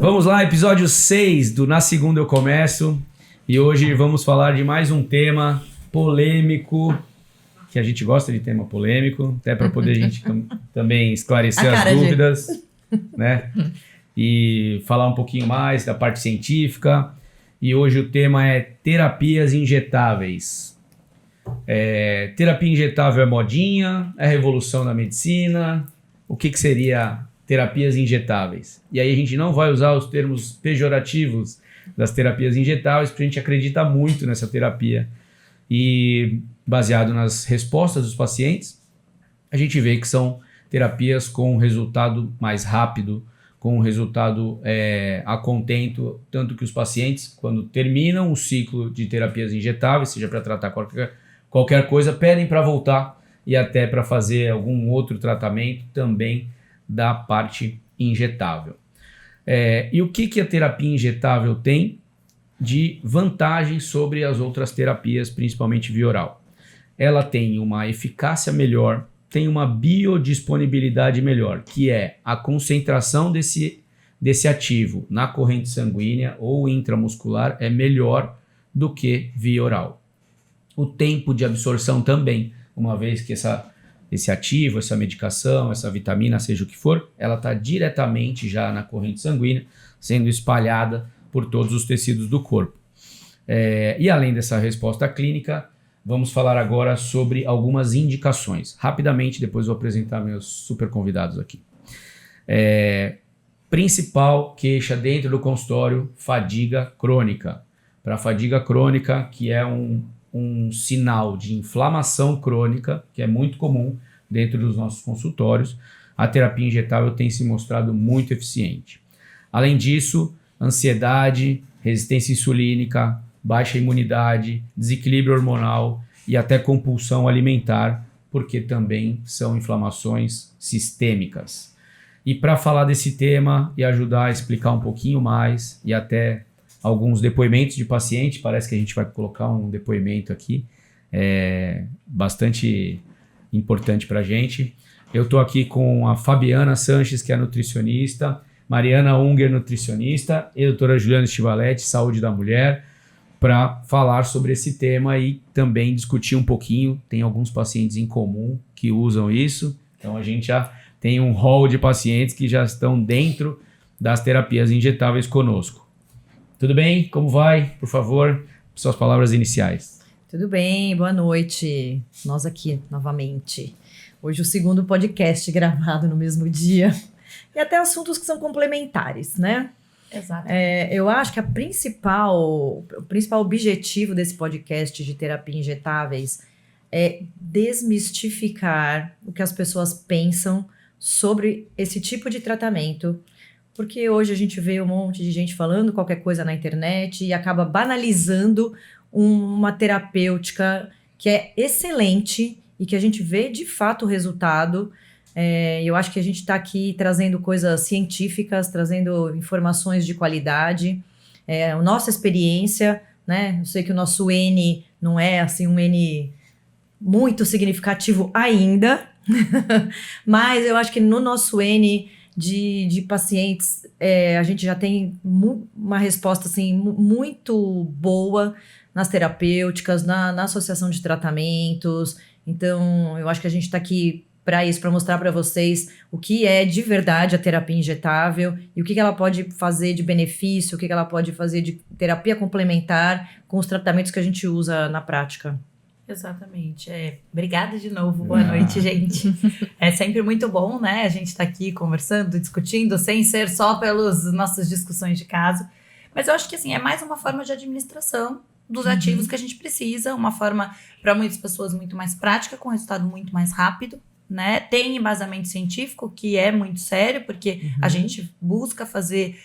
Vamos lá, episódio 6 do Na Segunda Eu Começo. E hoje vamos falar de mais um tema polêmico, que a gente gosta de tema polêmico, até para poder a gente também esclarecer as dúvidas, né? E falar um pouquinho mais da parte científica. E hoje o tema é terapias injetáveis. Terapia injetável é modinha? É revolução da medicina? O que seria terapias injetáveis? E aí a gente não vai usar os termos pejorativos das terapias injetáveis, porque a gente acredita muito nessa terapia. E baseado nas respostas dos pacientes, a gente vê que são terapias com resultado mais rápido, com resultado a contento, tanto que os pacientes, quando terminam o ciclo de terapias injetáveis, seja para tratar qualquer coisa, pedem para voltar e até para fazer algum outro tratamento também da parte injetável. E o que a terapia injetável tem de vantagem sobre as outras terapias, principalmente via oral? Ela tem uma eficácia melhor, tem uma biodisponibilidade melhor, que é a concentração desse ativo na corrente sanguínea ou intramuscular é melhor do que via oral. O tempo de absorção também, uma vez que esse ativo, essa medicação, essa vitamina, seja o que for, ela está diretamente já na corrente sanguínea, sendo espalhada por todos os tecidos do corpo. E além dessa resposta clínica, vamos falar agora sobre algumas indicações. Rapidamente, depois vou apresentar meus super convidados aqui. Principal queixa dentro do consultório, fadiga crônica. Para a fadiga crônica, que é um sinal de inflamação crônica, que é muito comum dentro dos nossos consultórios, a terapia injetável tem se mostrado muito eficiente. Além disso, ansiedade, resistência insulínica, baixa imunidade, desequilíbrio hormonal e até compulsão alimentar, porque também são inflamações sistêmicas. E para falar desse tema e ajudar a explicar um pouquinho mais e até alguns depoimentos de paciente, parece que a gente vai colocar um depoimento aqui, bastante importante para a gente. Eu estou aqui com a Fabiana Sanches, que é nutricionista, Mariana Unger, nutricionista, e a doutora Juliana Stivaletti, saúde da mulher, para falar sobre esse tema e também discutir um pouquinho. Tem alguns pacientes em comum que usam isso, então a gente já tem um hall de pacientes que já estão dentro das terapias injetáveis conosco. Tudo bem? Como vai? Por favor, suas palavras iniciais. Tudo bem, boa noite. Nós aqui novamente. Hoje o segundo podcast gravado no mesmo dia. E até assuntos que são complementares, né? Exato. Eu acho que o principal objetivo desse podcast de terapia injetáveis é desmistificar o que as pessoas pensam sobre esse tipo de tratamento. Porque hoje a gente vê um monte de gente falando qualquer coisa na internet e acaba banalizando uma terapêutica que é excelente e que a gente vê de fato o resultado. Eu acho que a gente está aqui trazendo coisas científicas, trazendo informações de qualidade, a nossa experiência, né? Eu sei que o nosso N não é assim um N muito significativo ainda, mas eu acho que no nosso N de pacientes, a gente já tem uma resposta assim, muito boa nas terapêuticas, na associação de tratamentos. Então, eu acho que a gente está aqui para isso, para mostrar para vocês o que é de verdade a terapia injetável e o que ela pode fazer de benefício, o que ela pode fazer de terapia complementar com os tratamentos que a gente usa na prática. Exatamente. Obrigada de novo. Boa noite, gente. É sempre muito bom, né? A gente tá aqui conversando, discutindo, sem ser só pelas nossas discussões de caso. Mas eu acho que, assim, é mais uma forma de administração dos ativos que a gente precisa, uma forma, para muitas pessoas, muito mais prática, com resultado muito mais rápido, né? Tem embasamento científico, que é muito sério, porque a gente busca fazer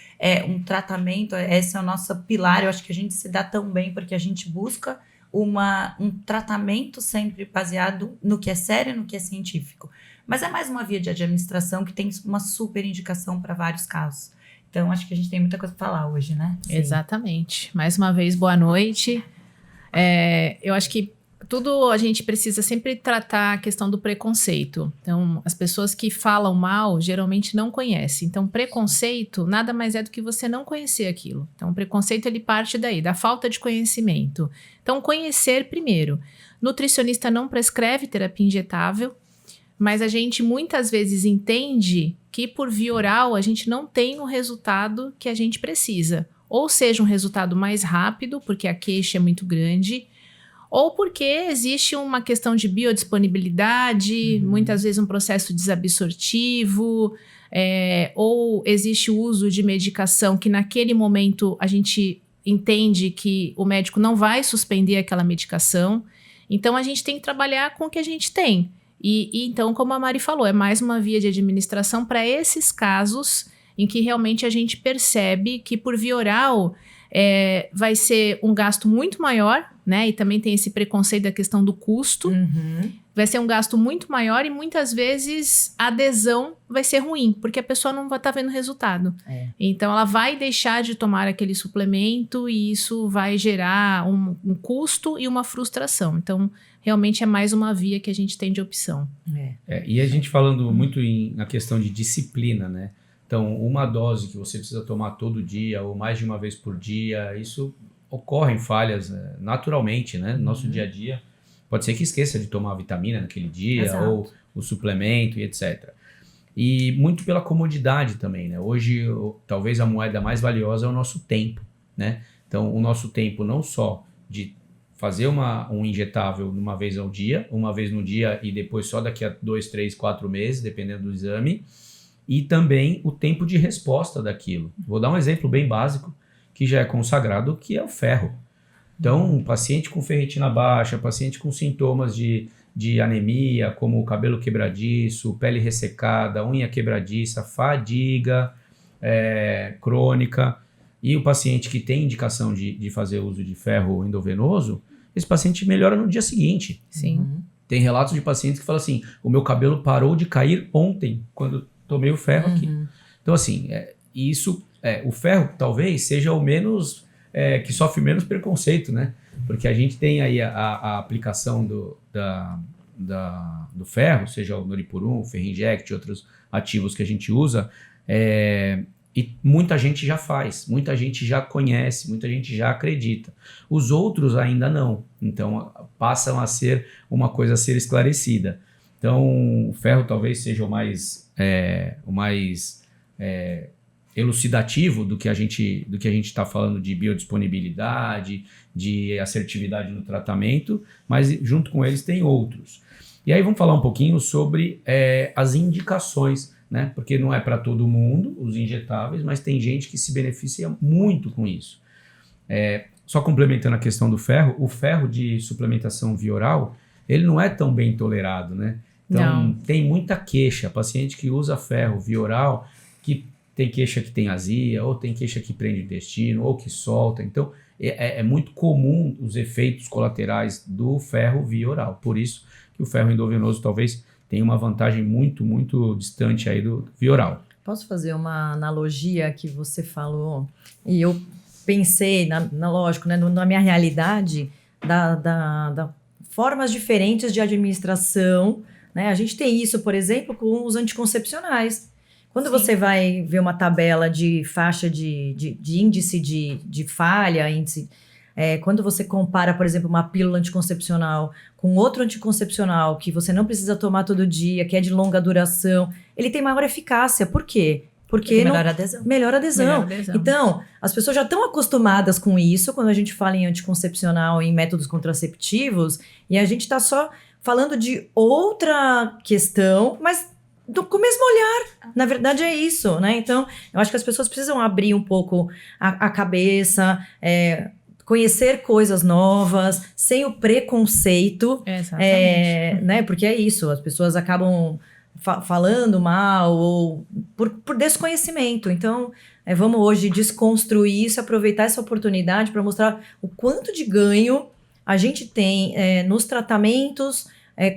um tratamento, esse é o nosso pilar. Eu acho que a gente se dá tão bem porque a gente busca um tratamento sempre baseado no que é sério, no que é científico. Mas é mais uma via de administração que tem uma super indicação para vários casos. Então, acho que a gente tem muita coisa para falar hoje, né? Sim. Exatamente. Mais uma vez, boa noite. Eu acho que tudo a gente precisa sempre tratar a questão do preconceito. Então, as pessoas que falam mal geralmente não conhecem. Então, preconceito nada mais é do que você não conhecer aquilo. Então, o preconceito ele parte daí, da falta de conhecimento. Então, conhecer primeiro. Nutricionista não prescreve terapia injetável, mas a gente muitas vezes entende que por via oral a gente não tem o resultado que a gente precisa. Ou seja, um resultado mais rápido, porque a queixa é muito grande, ou porque existe uma questão de biodisponibilidade, muitas vezes um processo desabsortivo, ou existe o uso de medicação que naquele momento a gente entende que o médico não vai suspender aquela medicação. Então, a gente tem que trabalhar com o que a gente tem. E então, como a Mari falou, é mais uma via de administração para esses casos em que realmente a gente percebe que por via oral vai ser um gasto muito maior, né? E também tem esse preconceito da questão do custo. Vai ser um gasto muito maior e muitas vezes a adesão vai ser ruim, porque a pessoa não vai estar vendo resultado. Então, ela vai deixar de tomar aquele suplemento e isso vai gerar um custo e uma frustração. Então, realmente é mais uma via que a gente tem de opção. E a gente falando muito na questão de disciplina, né? Então, uma dose que você precisa tomar todo dia ou mais de uma vez por dia, isso ocorrem falhas naturalmente, né? No nosso dia a dia. Pode ser que esqueça de tomar a vitamina naquele dia, Exato. ou o suplemento e etc. E muito pela comodidade também, né? Hoje, talvez a moeda mais valiosa é o nosso tempo, né? Então, o nosso tempo não só de fazer um injetável uma vez ao dia, uma vez no dia e depois só daqui a 2, 3, 4 meses, dependendo do exame, e também o tempo de resposta daquilo. Vou dar um exemplo bem básico, que já é consagrado, que é o ferro. Então, um paciente com ferritina baixa, paciente com sintomas de anemia, como o cabelo quebradiço, pele ressecada, unha quebradiça, fadiga crônica, e o paciente que tem indicação de fazer uso de ferro endovenoso, esse paciente melhora no dia seguinte. Sim. Tem relatos de pacientes que falam assim, o meu cabelo parou de cair ontem, quando tomei o ferro aqui. Então, assim, o ferro talvez seja o menos, que sofre menos preconceito, né? Porque a gente tem aí a aplicação do ferro, seja o Noripurum, o Ferrinject, outros ativos que a gente usa, e muita gente já faz, muita gente já conhece, muita gente já acredita. Os outros ainda não. Então, passam a ser uma coisa a ser esclarecida. Então, o ferro talvez seja o mais elucidativo do que a gente está falando de biodisponibilidade, de assertividade no tratamento, mas junto com eles tem outros. E aí vamos falar um pouquinho sobre as indicações, né? Porque não é para todo mundo os injetáveis, mas tem gente que se beneficia muito com isso. Só complementando a questão do ferro, o ferro de suplementação via oral, ele não é tão bem tolerado, né? Então, tem muita queixa. Paciente que usa ferro via oral, que tem queixa que tem azia, ou tem queixa que prende o intestino, ou que solta. Então, é muito comum os efeitos colaterais do ferro via oral. Por isso que o ferro endovenoso talvez tenha uma vantagem muito, muito distante aí do via oral. Posso fazer uma analogia que você falou? E eu pensei, lógico, né, na minha realidade, da formas diferentes de administração, né? A gente tem isso, por exemplo, com os anticoncepcionais. Quando você vai ver uma tabela de faixa de índice de falha, quando você compara, por exemplo, uma pílula anticoncepcional com outro anticoncepcional que você não precisa tomar todo dia, que é de longa duração, ele tem maior eficácia. Por quê? Porque melhora a adesão. Melhora a adesão. Então, as pessoas já estão acostumadas com isso quando a gente fala em anticoncepcional, em métodos contraceptivos, e a gente está só falando de outra questão, mas com o mesmo olhar. Na verdade é isso, né? Então, eu acho que as pessoas precisam abrir um pouco a cabeça, conhecer coisas novas, sem o preconceito. Exatamente. Né? Porque é isso, as pessoas acabam falando mal ou por desconhecimento. Então, vamos hoje desconstruir isso, aproveitar essa oportunidade para mostrar o quanto de ganho a gente tem nos tratamentos,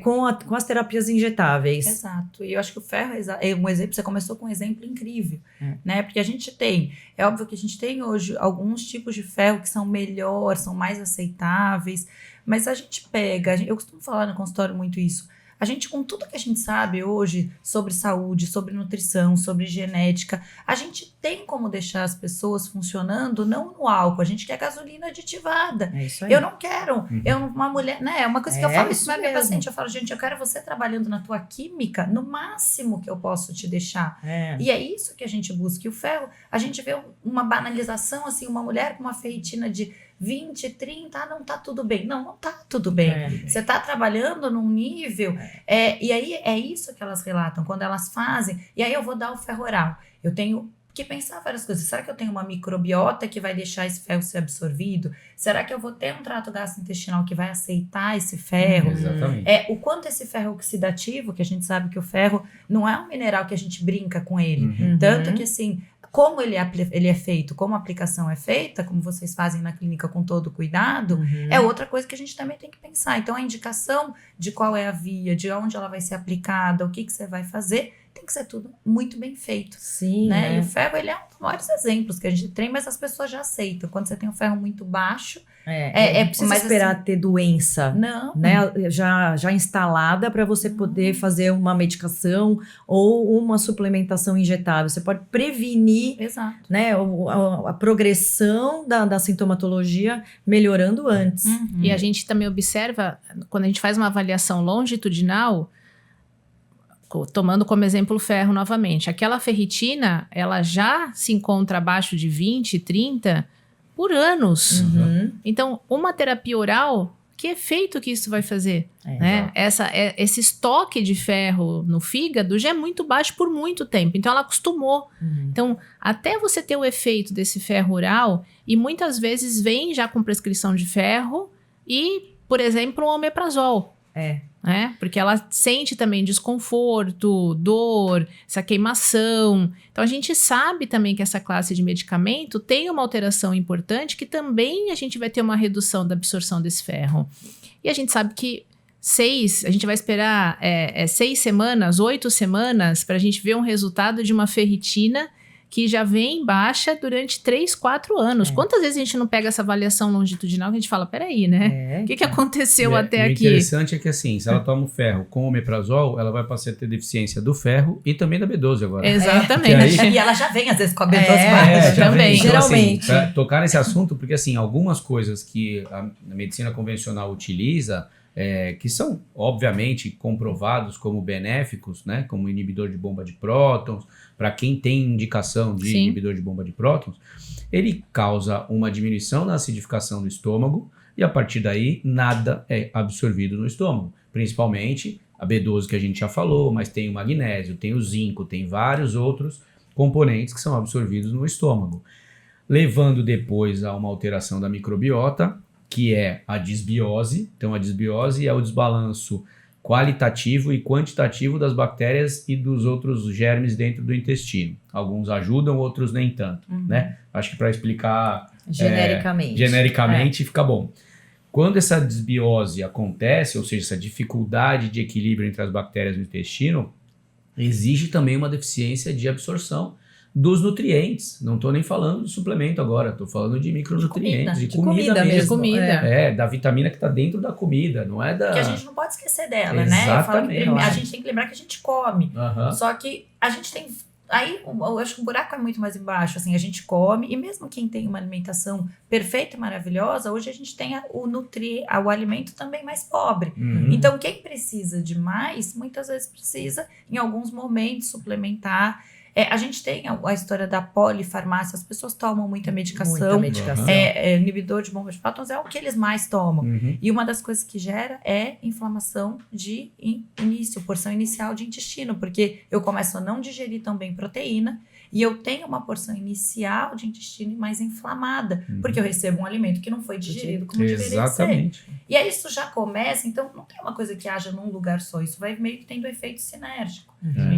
com as terapias injetáveis. Exato. E eu acho que o ferro é um exemplo, você começou com um exemplo incrível, né? Porque a gente tem, é óbvio que a gente tem hoje alguns tipos de ferro que são melhores, são mais aceitáveis, mas a gente pega, eu costumo falar no consultório muito isso, a gente, com tudo que a gente sabe hoje sobre saúde, sobre nutrição, sobre genética, a gente tem como deixar as pessoas funcionando não no álcool, a gente quer gasolina aditivada. É isso aí. Eu não quero, uma mulher, né? É uma coisa que eu falo isso pra minha mesmo. paciente, eu falo, gente, eu quero você trabalhando na tua química no máximo que eu posso te deixar. É. E é isso que a gente busca. E o ferro, a gente vê uma banalização, assim, uma mulher com uma ferritina de 20, 30, não tá tudo bem. Não tá tudo bem. Você tá trabalhando num nível, e aí é isso que elas relatam, quando elas fazem, e aí eu vou dar o ferro oral. Eu tenho que pensar várias coisas. Será que eu tenho uma microbiota que vai deixar esse ferro ser absorvido? Será que eu vou ter um trato gastrointestinal que vai aceitar esse ferro? Exatamente. O quanto esse ferro oxidativo, que a gente sabe que o ferro não é um mineral que a gente brinca com ele. Tanto que, assim, como ele é feito, como a aplicação é feita, como vocês fazem na clínica com todo cuidado, é outra coisa que a gente também tem que pensar. Então, a indicação de qual é a via, de onde ela vai ser aplicada, o que você vai fazer, tem que ser tudo muito bem feito. Sim, né? E o ferro, ele é um dos maiores exemplos que a gente tem, mas as pessoas já aceitam. Quando você tem um ferro muito baixo, não precisa mas, esperar assim, ter doença, não. né? Já instalada para você poder fazer uma medicação ou uma suplementação injetável. Você pode prevenir, Exato. né, a progressão da sintomatologia melhorando antes. E a gente também observa, quando a gente faz uma avaliação longitudinal, tomando como exemplo o ferro novamente, aquela ferritina, ela já se encontra abaixo de 20, 30 por anos. Então, uma terapia oral, que efeito que isso vai fazer? Né? Esse estoque de ferro no fígado já é muito baixo por muito tempo. Então, ela acostumou. Então, até você ter o efeito desse ferro oral, e muitas vezes vem já com prescrição de ferro e, por exemplo, um omeprazol. Né? Porque ela sente também desconforto, dor, essa queimação. Então, a gente sabe também que essa classe de medicamento tem uma alteração importante, que também a gente vai ter uma redução da absorção desse ferro. E a gente sabe que a gente vai esperar 6 semanas, 8 semanas, para a gente ver um resultado de uma ferritina que já vem baixa durante 3, 4 anos. Quantas vezes a gente não pega essa avaliação longitudinal que a gente fala, peraí, né? O que aconteceu até aqui? O interessante é que, assim, se ela toma o ferro com omeprazol, ela vai passar a ter deficiência do ferro e também da B12 agora. Exatamente. E ela já vem, às vezes, com a B12 baixa. também. Então, Geralmente. Assim, pra tocar nesse assunto, porque, assim, algumas coisas que a medicina convencional utiliza, que são, obviamente, comprovados como benéficos, né? Como inibidor de bomba de prótons, para quem tem indicação de inibidor de bomba de prótons, ele causa uma diminuição na acidificação do estômago e, a partir daí, nada é absorvido no estômago. Principalmente a B12 que a gente já falou, mas tem o magnésio, tem o zinco, tem vários outros componentes que são absorvidos no estômago, levando depois a uma alteração da microbiota, que é a disbiose. Então, a disbiose é o desbalanço qualitativo e quantitativo das bactérias e dos outros germes dentro do intestino. Alguns ajudam, outros nem tanto, né? Acho que para explicar genericamente fica bom. Quando essa disbiose acontece, ou seja, essa dificuldade de equilíbrio entre as bactérias no intestino, exige também uma deficiência de absorção dos nutrientes. Não estou nem falando de suplemento agora, estou falando de micronutrientes, de comida mesmo. Da vitamina que está dentro da comida, não é da... Porque a gente não pode esquecer dela, né? Exatamente. Eu falo que a gente tem que lembrar que a gente come. Só que a gente tem... Aí, eu acho que o buraco é muito mais embaixo, assim, a gente come, e mesmo quem tem uma alimentação perfeita e maravilhosa, hoje a gente tem o alimento também mais pobre. Então, quem precisa de mais, muitas vezes precisa, em alguns momentos, suplementar. A gente tem a história da polifarmácia, as pessoas tomam muita medicação. Inibidor de bomba de prótons é o que eles mais tomam. E uma das coisas que gera é inflamação de início, porção inicial de intestino, porque eu começo a não digerir tão bem proteína e eu tenho uma porção inicial de intestino mais inflamada, porque eu recebo um alimento que não foi digerido como deveria ser. E aí isso já começa, então não tem uma coisa que haja num lugar só, isso vai meio que tendo efeito sinérgico.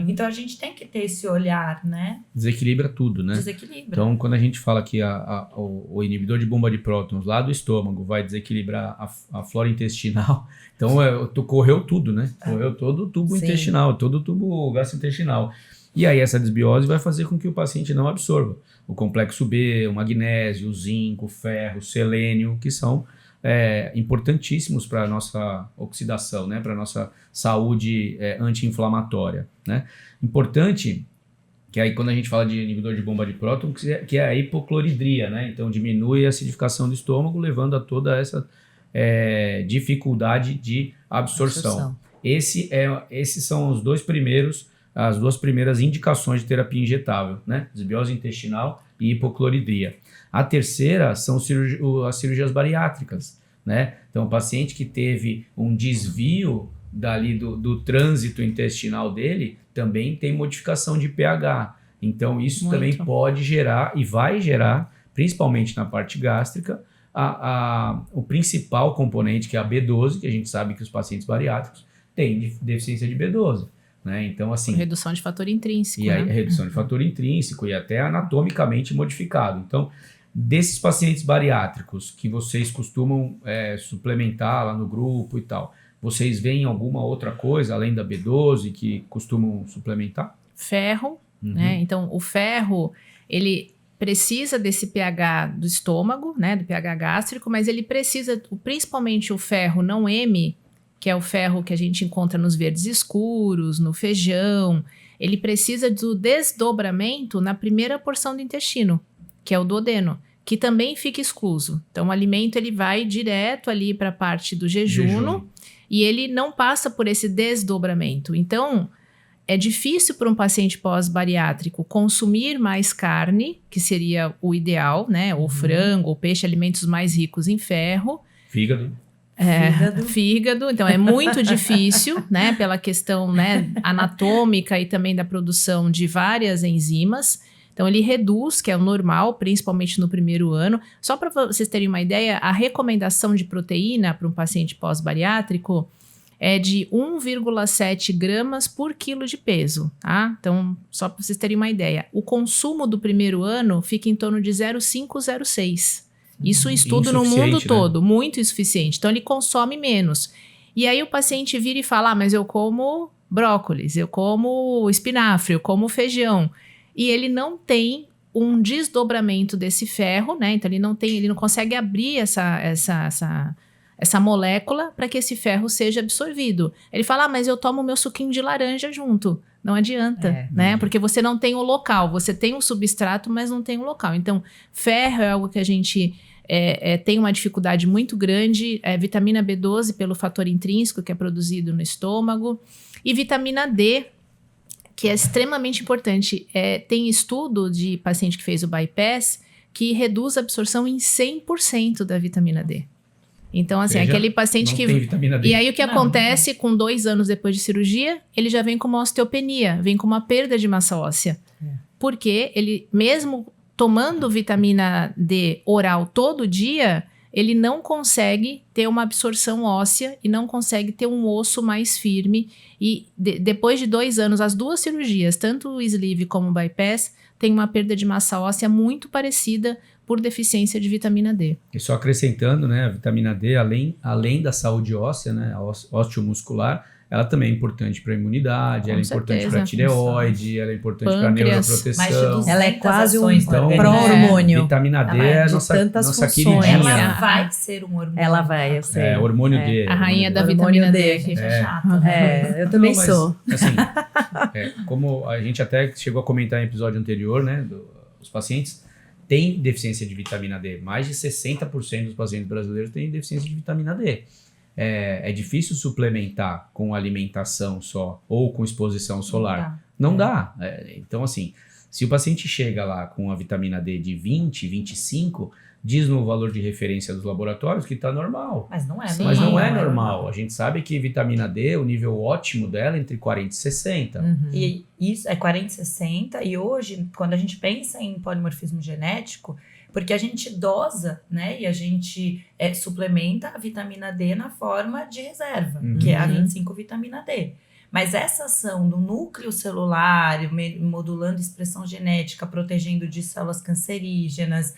Então a gente tem que ter esse olhar alimentar, né? Desequilibra tudo, né? Desequilibra. Então, quando a gente fala que o inibidor de bomba de prótons lá do estômago vai desequilibrar a flora intestinal, então correu tudo, né? Correu todo o tubo intestinal, todo o tubo gastrointestinal. E aí essa desbiose vai fazer com que o paciente não absorva o complexo B, o magnésio, o zinco, o ferro, o selênio, que são importantíssimos para a nossa oxidação, né? Para a nossa saúde anti-inflamatória, né? Importante que aí quando a gente fala de inibidor de bomba de próton, que é a hipocloridria, né? Então diminui a acidificação do estômago, levando a toda essa dificuldade de absorção. Esses são as duas primeiras indicações de terapia injetável, né? Desbiose intestinal e hipocloridria. A terceira são as cirurgias bariátricas, né? Então o paciente que teve um desvio dali do trânsito intestinal dele também tem modificação de pH. Então isso também pode gerar e vai gerar, principalmente na parte gástrica, o principal componente, que é a B12, que a gente sabe que os pacientes bariátricos têm deficiência de B12. Né? Então, assim, redução de fator intrínseco. E aí, redução de fator intrínseco e até anatomicamente modificado. Então, desses pacientes bariátricos que vocês costumam suplementar lá no grupo e tal, vocês veem alguma outra coisa além da B12 que costumam suplementar? Ferro, né? Então, o ferro, ele precisa desse pH do estômago, né? Do pH gástrico, mas ele precisa, principalmente o ferro não M, que é o ferro que a gente encontra nos verdes escuros, no feijão, ele precisa do desdobramento na primeira porção do intestino, que é o duodeno, que também fica excluso. Então, o alimento ele vai direto ali para a parte do jejuno e ele não passa por esse desdobramento. Então, é difícil para um paciente pós-bariátrico consumir mais carne, que seria o ideal, né? Ou frango, ou peixe, alimentos mais ricos em ferro. Fígado. Fígado, então é muito difícil, né, pela questão, né, anatômica e também da produção de várias enzimas. Então ele reduz, que é o normal, principalmente no primeiro ano. Só para vocês terem uma ideia, a recomendação de proteína para um paciente pós-bariátrico é de 1,7 gramas por quilo de peso, tá? Então, só para vocês terem uma ideia, o consumo do primeiro ano fica em torno de 0,5, 0,6. Isso estudo no mundo todo, né? Muito insuficiente. Então, ele consome menos. E aí, o paciente vira e fala, mas eu como brócolis, eu como espinafre, eu como feijão. E ele não tem um desdobramento desse ferro, né? Então, ele não consegue abrir essa molécula para que esse ferro seja absorvido. Ele fala, mas eu tomo meu suquinho de laranja junto. Não adianta, né? Porque você não tem o local. Você tem um substrato, mas não tem um local. Então, ferro é algo que a gente tem uma dificuldade muito grande. Vitamina B12 pelo fator intrínseco que é produzido no estômago. E vitamina D, que é extremamente importante. Tem estudo de paciente que fez o bypass que reduz a absorção em 100% da vitamina D. Então, assim, aquele paciente que... Tem vitamina D. E aí, o que acontece com 2 anos depois de cirurgia, ele já vem com uma osteopenia, vem com uma perda de massa óssea. Porque ele, mesmo tomando vitamina D oral todo dia, ele não consegue ter uma absorção óssea e não consegue ter um osso mais firme. E depois de 2 anos, as 2 cirurgias, tanto o sleeve como o bypass, tem uma perda de massa óssea muito parecida por deficiência de vitamina D. E só acrescentando, né, a vitamina D, além da saúde óssea, né, osteomuscular, ela também é importante para a imunidade, ela é importante para a tireoide, ela é importante para a neuroproteção. Ela é quase um então, pró-hormônio. Vitamina D é a nossa queridinha. Ela vai ser um hormônio. Ela vai, eu sei. Hormônio D. A rainha da vitamina D aqui. Eu também sou. Assim, como a gente até chegou a comentar em episódio anterior, né, os pacientes têm deficiência de vitamina D. Mais de 60% dos pacientes brasileiros têm deficiência de vitamina D. É difícil suplementar com alimentação só ou com exposição solar. Não dá. Então, assim, se o paciente chega lá com a vitamina D de 20, 25, diz no valor de referência dos laboratórios que está normal. Mas não é normal. Mas não é normal. A gente sabe que vitamina D, o nível ótimo dela é entre 40 e 60. E isso é 40 e 60. E hoje, quando a gente pensa em polimorfismo genético, porque a gente dosa, né, e a gente suplementa a vitamina D na forma de reserva, que é a 25 vitamina D. Mas essa ação do núcleo celular, modulando expressão genética, protegendo de células cancerígenas,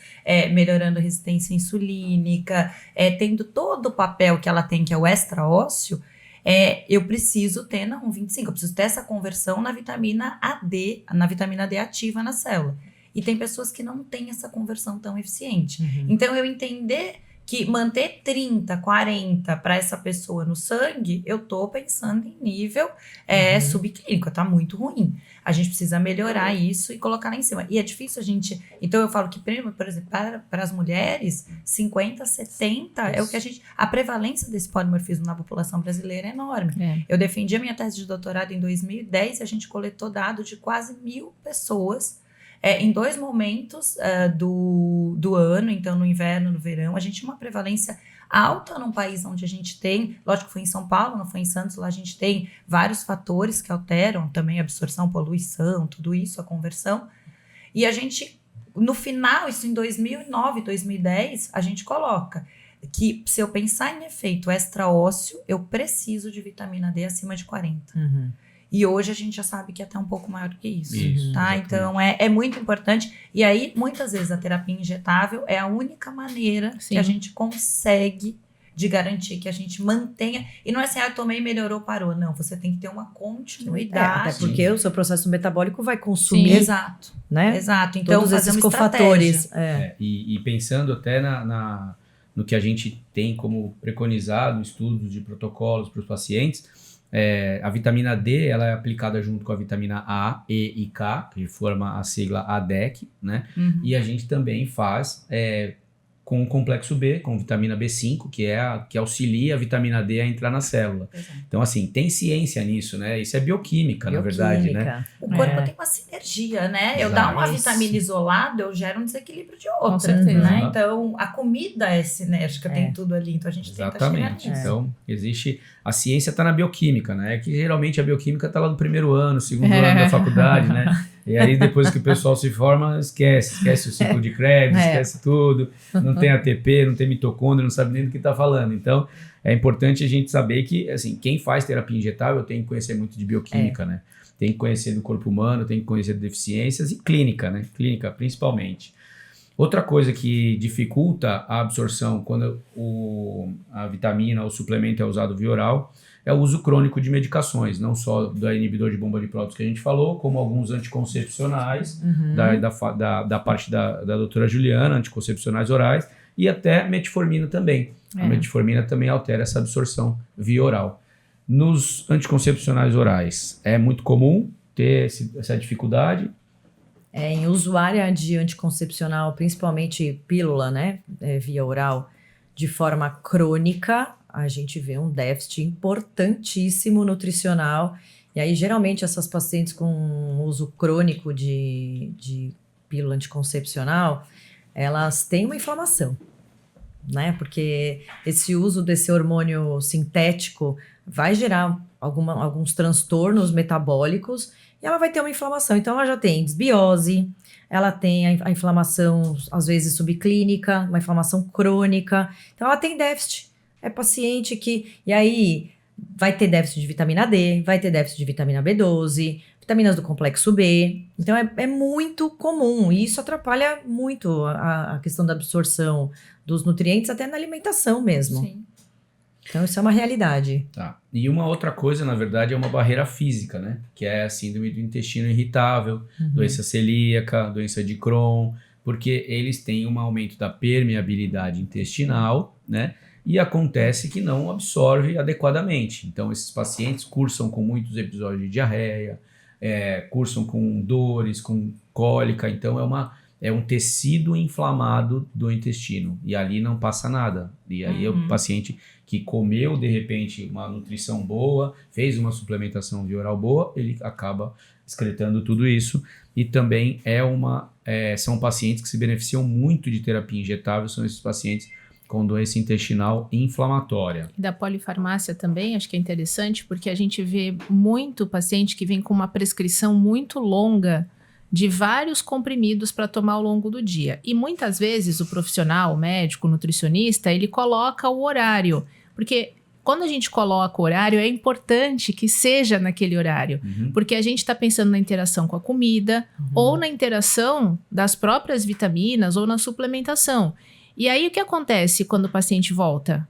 melhorando a resistência insulínica, tendo todo o papel que ela tem, que é o extraósseo, eu preciso ter na 1,25, eu preciso ter essa conversão na vitamina D ativa na célula. E tem pessoas que não têm essa conversão tão eficiente. Uhum. Então, eu entender que manter 30, 40 para essa pessoa no sangue, eu tô pensando em nível subclínico, tá muito ruim. A gente precisa melhorar isso e colocar lá em cima. E é difícil a gente... Então, eu falo que, por exemplo, para as mulheres, 50, 70 é o que a gente... A prevalência desse polimorfismo na população brasileira é enorme. Eu defendi a minha tese de doutorado em 2010 e a gente coletou dados de quase 1.000 pessoas em 2 momentos do ano, então no inverno, no verão. A gente tinha uma prevalência alta num país onde a gente tem, lógico que foi em São Paulo, não foi em Santos, lá a gente tem vários fatores que alteram também a absorção, poluição, tudo isso, a conversão. E a gente, no final, isso em 2009, 2010, a gente coloca que se eu pensar em efeito extraósseo, eu preciso de vitamina D acima de 40. Uhum. E hoje a gente já sabe que é até um pouco maior do que isso, tá? Exatamente. Então, é muito importante. E aí, muitas vezes, a terapia injetável é a única maneira que a gente consegue de garantir que a gente mantenha. E não é assim, eu tomei, melhorou, parou. Não, você tem que ter uma continuidade. Até porque o seu processo metabólico vai consumir, Exato. né? Exato. Então, Todos fazer esses uma cofatores. estratégia. E pensando até no que a gente tem como preconizado, estudos de protocolos para os pacientes, a vitamina D ela é aplicada junto com a vitamina A, E e K, que forma a sigla ADEC, né? Uhum. E a gente também faz com o complexo B, com vitamina B5, que auxilia a vitamina D a entrar na célula. Exato. Então, assim, tem ciência nisso, né? Isso é bioquímica, na verdade, né? O corpo tem uma sinergia, né? Eu Exato. dar uma vitamina isolada, eu gero um desequilíbrio de outra. Com certeza. Né? Então, a comida é sinérgica, tem tudo ali. Então, a gente Exatamente. tenta chegar nisso. Então, existe... A ciência está na bioquímica, né? Que geralmente a bioquímica está lá no primeiro ano, segundo ano da faculdade, né? E aí, depois que o pessoal se forma, esquece o ciclo de Krebs, esquece tudo. Não tem ATP, não tem mitocôndria, não sabe nem do que está falando. Então, é importante a gente saber que, assim, quem faz terapia injetável tem que conhecer muito de bioquímica, né? Tem que conhecer do corpo humano, tem que conhecer de deficiências e clínica, né? Clínica, principalmente. Outra coisa que dificulta a absorção quando a vitamina ou o suplemento é usado via oral é o uso crônico de medicações, não só do inibidor de bomba de prótons que a gente falou, como alguns anticoncepcionais, da parte da doutora Juliana, anticoncepcionais orais, e até metformina também. A metformina também altera essa absorção via oral. Nos anticoncepcionais orais, é muito comum ter essa dificuldade. Em usuária de anticoncepcional, principalmente pílula, né, via oral, de forma crônica, a gente vê um déficit importantíssimo nutricional. E aí, geralmente, essas pacientes com uso crônico de pílula anticoncepcional, elas têm uma inflamação, né? Porque esse uso desse hormônio sintético vai gerar alguns transtornos metabólicos e ela vai ter uma inflamação. Então, ela já tem desbiose, ela tem a inflamação, às vezes, subclínica, uma inflamação crônica. Então, ela tem déficit. É paciente que... E aí, vai ter déficit de vitamina D, vai ter déficit de vitamina B12, vitaminas do complexo B. Então, é muito comum. E isso atrapalha muito a questão da absorção dos nutrientes, até na alimentação mesmo. Sim. Então, isso é uma realidade. Tá. E uma outra coisa, na verdade, é uma barreira física, né? Que é a síndrome do intestino irritável, doença celíaca, doença de Crohn, porque eles têm um aumento da permeabilidade intestinal, né? E acontece que não absorve adequadamente. Então, esses pacientes cursam com muitos episódios de diarreia, cursam com dores, com cólica. Então, é um tecido inflamado do intestino. E ali não passa nada. E aí, o paciente que comeu, de repente, uma nutrição boa, fez uma suplementação via oral boa, ele acaba excretando tudo isso. E também são pacientes que se beneficiam muito de terapia injetável, são esses pacientes com doença intestinal inflamatória. E da polifarmácia também, acho que é interessante, porque a gente vê muito paciente que vem com uma prescrição muito longa de vários comprimidos para tomar ao longo do dia. E muitas vezes o profissional, o médico, o nutricionista, ele coloca o horário, porque quando a gente coloca o horário, é importante que seja naquele horário, porque a gente está pensando na interação com a comida, ou na interação das próprias vitaminas, ou na suplementação. E aí, o que acontece quando o paciente volta?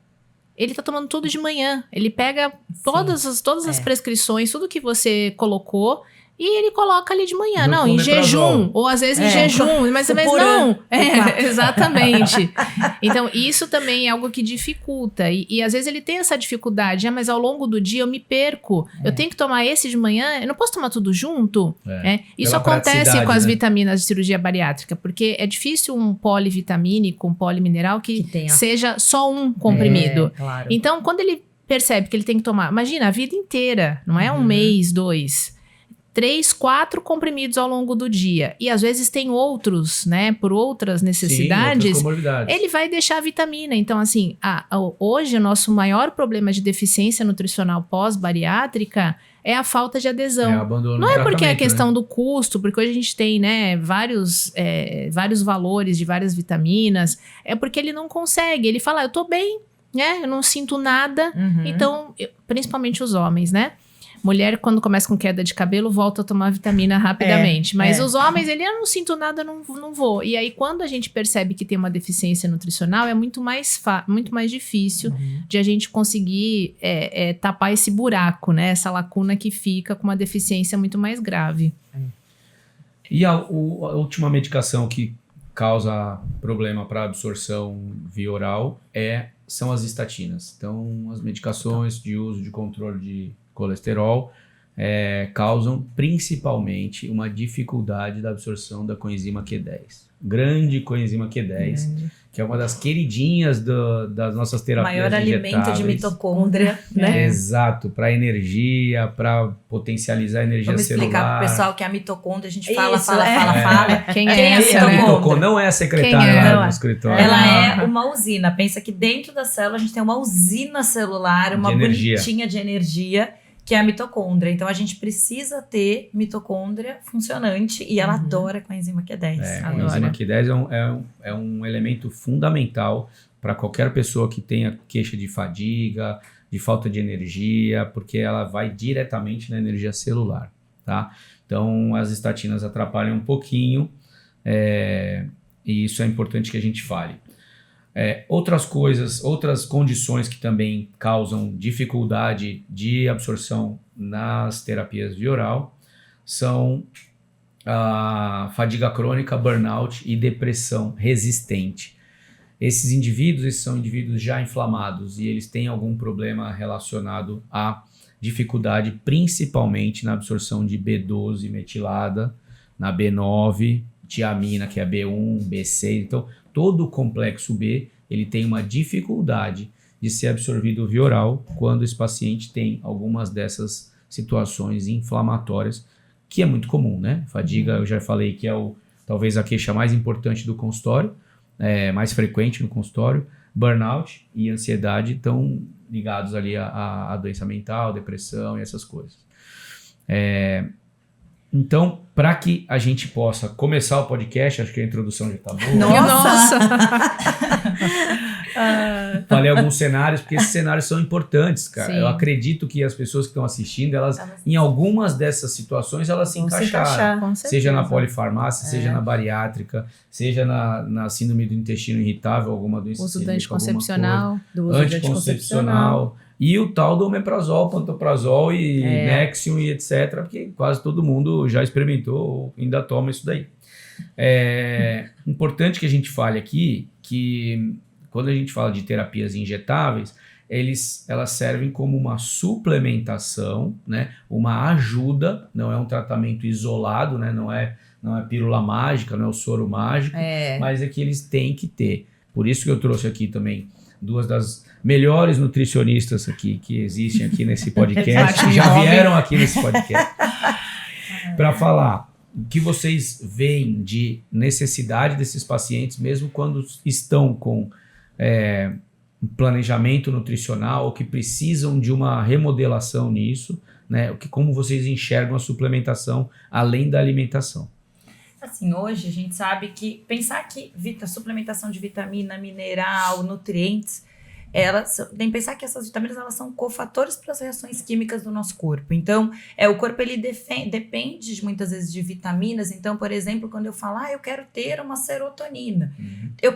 Ele tá tomando tudo de manhã. Ele pega todas as prescrições, tudo que você colocou, e ele coloca ali de manhã. Não, em jejum. Ou às vezes em jejum. Mas não. Exatamente. Então, isso também é algo que dificulta. E às vezes ele tem essa dificuldade. Mas ao longo do dia eu me perco. Eu tenho que tomar esse de manhã. Eu não posso tomar tudo junto. Isso acontece com as vitaminas de cirurgia bariátrica. Porque é difícil um polivitamínico, um polimineral que seja só um comprimido. Claro. Então, quando ele percebe que ele tem que tomar... Imagina, a vida inteira. Não é um mês, 2... 3, 4 comprimidos ao longo do dia. E às vezes tem outros, né? Por outras necessidades. Sim, outras comorbidades. Ele vai deixar a vitamina. Então, assim, hoje o nosso maior problema de deficiência nutricional pós-bariátrica é a falta de adesão. Não é porque é a questão do custo, porque hoje a gente tem, né, vários valores de várias vitaminas. É porque ele não consegue. Ele fala, eu tô bem, né? Eu não sinto nada. Então, principalmente os homens, né? Mulher, quando começa com queda de cabelo, volta a tomar vitamina rapidamente. Mas os homens, eu não sinto nada, não vou. E aí, quando a gente percebe que tem uma deficiência nutricional, é muito mais difícil de a gente conseguir tapar esse buraco, né? Essa lacuna que fica com uma deficiência muito mais grave. E a última medicação que causa problema para absorção via oral são as estatinas. Então, as medicações de uso de controle de colesterol causam principalmente uma dificuldade da absorção da coenzima Q10. Grande coenzima Q10, que é uma das queridinhas das nossas terapias maior injetáveis. Alimento de mitocôndria, né? Exato, para energia, para potencializar a energia celular. Vamos explicar para o pessoal que a mitocôndria, a gente fala. Quem é essa mitocôndria? Não é a secretária lá no escritório. Ela é uma usina. Pensa que dentro da célula a gente tem uma usina celular, uma bonitinha de energia, que é a mitocôndria. Então, a gente precisa ter mitocôndria funcionante e ela adora coenzima Q10. A coenzima Q10 é um elemento fundamental para qualquer pessoa que tenha queixa de fadiga, de falta de energia, porque ela vai diretamente na energia celular, tá? Então, as estatinas atrapalham um pouquinho e isso é importante que a gente fale. Outras condições que também causam dificuldade de absorção nas terapias via oral são a fadiga crônica, burnout e depressão resistente. Esses são indivíduos já inflamados e eles têm algum problema relacionado à dificuldade, principalmente na absorção de B12 metilada, na B9, tiamina, que é B1, B6, então todo o complexo B, ele tem uma dificuldade de ser absorvido via oral quando esse paciente tem algumas dessas situações inflamatórias, que é muito comum, né? Fadiga, eu já falei que é talvez a queixa mais importante do consultório, mais frequente no consultório. Burnout e ansiedade estão ligados ali à doença mental, depressão e essas coisas. Então, para que a gente possa começar o podcast, acho que a introdução já está boa. Nossa! Falei alguns cenários, porque esses cenários são importantes, cara. Sim. Eu acredito que as pessoas que estão assistindo, elas, em algumas dessas situações, elas se encaixaram. Seja na polifarmácia, seja na bariátrica, seja na síndrome do intestino irritável, alguma doença uso do anticoncepcional. Anticoncepcional. E o tal do omeprazol, pantoprazol e Nexium e etc. Porque quase todo mundo já experimentou ou ainda toma isso daí. Importante que a gente fale aqui que quando a gente fala de terapias injetáveis, elas servem como uma suplementação, né? Uma ajuda, não é um tratamento isolado, né? Não é pílula mágica, não é o soro mágico, mas é que eles têm que ter. Por isso que eu trouxe aqui também duas das melhores nutricionistas aqui que existem aqui nesse podcast, que já vieram aqui nesse podcast, para falar o que vocês veem de necessidade desses pacientes, mesmo quando estão com um planejamento nutricional ou que precisam de uma remodelação nisso, né? Como vocês enxergam a suplementação além da alimentação? Assim, hoje a gente sabe que pensar que suplementação de vitamina, mineral, nutrientes tem que pensar que essas vitaminas elas são cofatores para as reações químicas do nosso corpo. Então, o corpo ele depende muitas vezes de vitaminas. Então, por exemplo, quando eu falo, eu quero ter uma serotonina,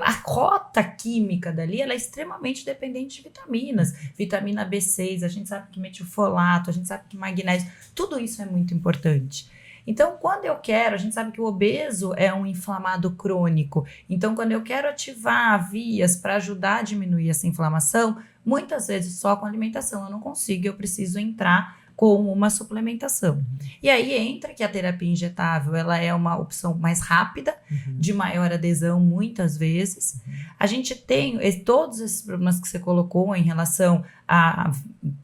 a rota química dali ela é extremamente dependente de vitaminas. Vitamina B6, a gente sabe que metilfolato, a gente sabe que magnésio, tudo isso é muito importante. Então, quando eu quero, a gente sabe que o obeso é um inflamado crônico. Então, quando eu quero ativar vias para ajudar a diminuir essa inflamação, muitas vezes só com alimentação eu não consigo, eu preciso entrar com uma suplementação. E aí entra que a terapia injetável, ela é uma opção mais rápida, de maior adesão muitas vezes. A gente tem todos esses problemas que você colocou em relação a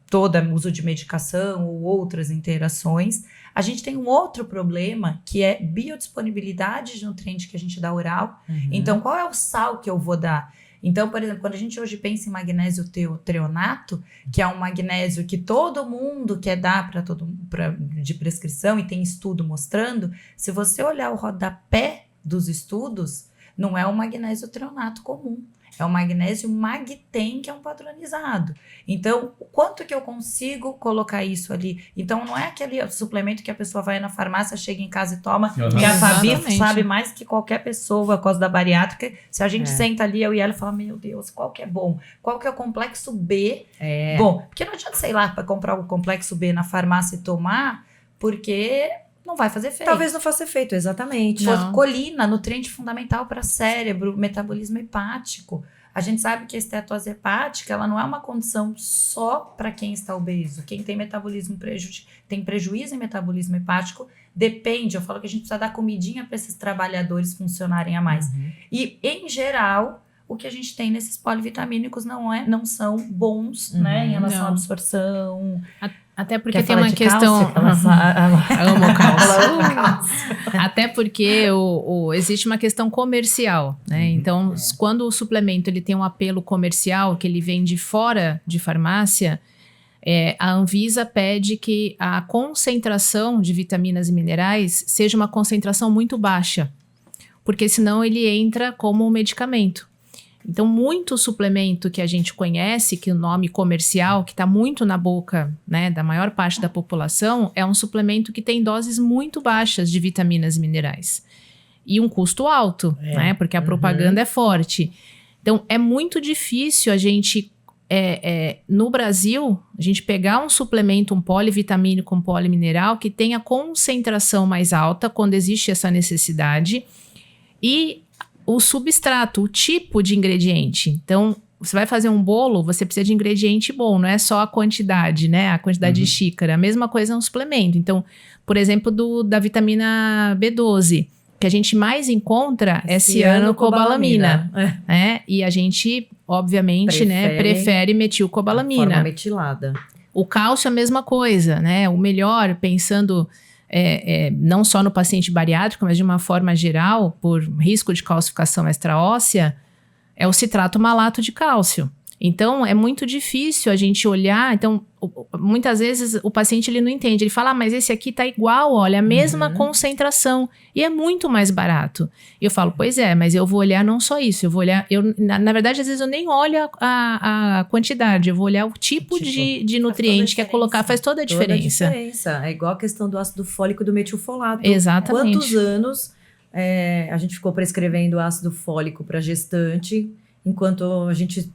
todo o uso de medicação ou outras interações. A gente tem um outro problema, que é biodisponibilidade de nutriente que a gente dá oral. Então, qual é o sal que eu vou dar? Então, por exemplo, quando a gente hoje pensa em magnésio treonato, que é um magnésio que todo mundo quer dar de prescrição e tem estudo mostrando, se você olhar o rodapé dos estudos, não é o magnésio treonato comum. É o magnésio Magtem, que é um padronizado. Então, o quanto que eu consigo colocar isso ali? Então, não é aquele suplemento que a pessoa vai na farmácia, chega em casa e toma. E a Fabi sabe mais que qualquer pessoa por causa da bariátrica. Se a gente senta ali, eu e ela, fala, meu Deus, qual que é bom? Qual que é o complexo B? Bom, porque não adianta, sei lá, para comprar o complexo B na farmácia e tomar, porque não vai fazer efeito. Talvez não faça efeito, exatamente. Colina, nutriente fundamental para cérebro, metabolismo hepático. A gente sabe que a estetose hepática, ela não é uma condição só para quem está obeso. Quem tem metabolismo tem prejuízo em metabolismo hepático, depende. Eu falo que a gente precisa dar comidinha para esses trabalhadores funcionarem a mais. E, em geral, o que a gente tem nesses polivitamínicos não são bons, né, em relação à absorção. Até porque tem uma questão. Ela ama o cálcio. Até porque existe uma questão comercial, né? Então, quando o suplemento ele tem um apelo comercial, que ele vem de fora de farmácia, a Anvisa pede que a concentração de vitaminas e minerais seja uma concentração muito baixa, porque senão ele entra como um medicamento. Então, muito suplemento que a gente conhece, que o nome comercial, que está muito na boca, né, da maior parte da população, é um suplemento que tem doses muito baixas de vitaminas e minerais. E um custo alto, né, porque a propaganda é forte. Então, é muito difícil a gente, no Brasil, a gente pegar um suplemento, um polivitamínico, um polimineral, que tenha concentração mais alta, quando existe essa necessidade, e o substrato, o tipo de ingrediente. Então, você vai fazer um bolo, você precisa de ingrediente bom, não é só a quantidade, né? A quantidade de xícara. A mesma coisa é um suplemento. Então, por exemplo, da vitamina B12, que a gente mais encontra é cianocobalamina. E a gente, obviamente, prefere metilcobalamina. Forma metilada. O cálcio é a mesma coisa, né? O melhor, pensando não só no paciente bariátrico, mas de uma forma geral, por risco de calcificação extraóssea, é o citrato malato de cálcio. Então, é muito difícil a gente olhar. Então, muitas vezes o paciente ele não entende. Ele fala, mas esse aqui tá igual, olha, a mesma concentração. E é muito mais barato. E eu falo, pois é, mas eu vou olhar não só isso. Eu vou olhar, na verdade, às vezes eu nem olho a quantidade. Eu vou olhar o tipo de nutriente que é colocar. Faz toda a diferença. Toda a diferença. É igual a questão do ácido fólico e do metilfolato. Exatamente. Quantos anos a gente ficou prescrevendo ácido fólico para gestante, enquanto a gente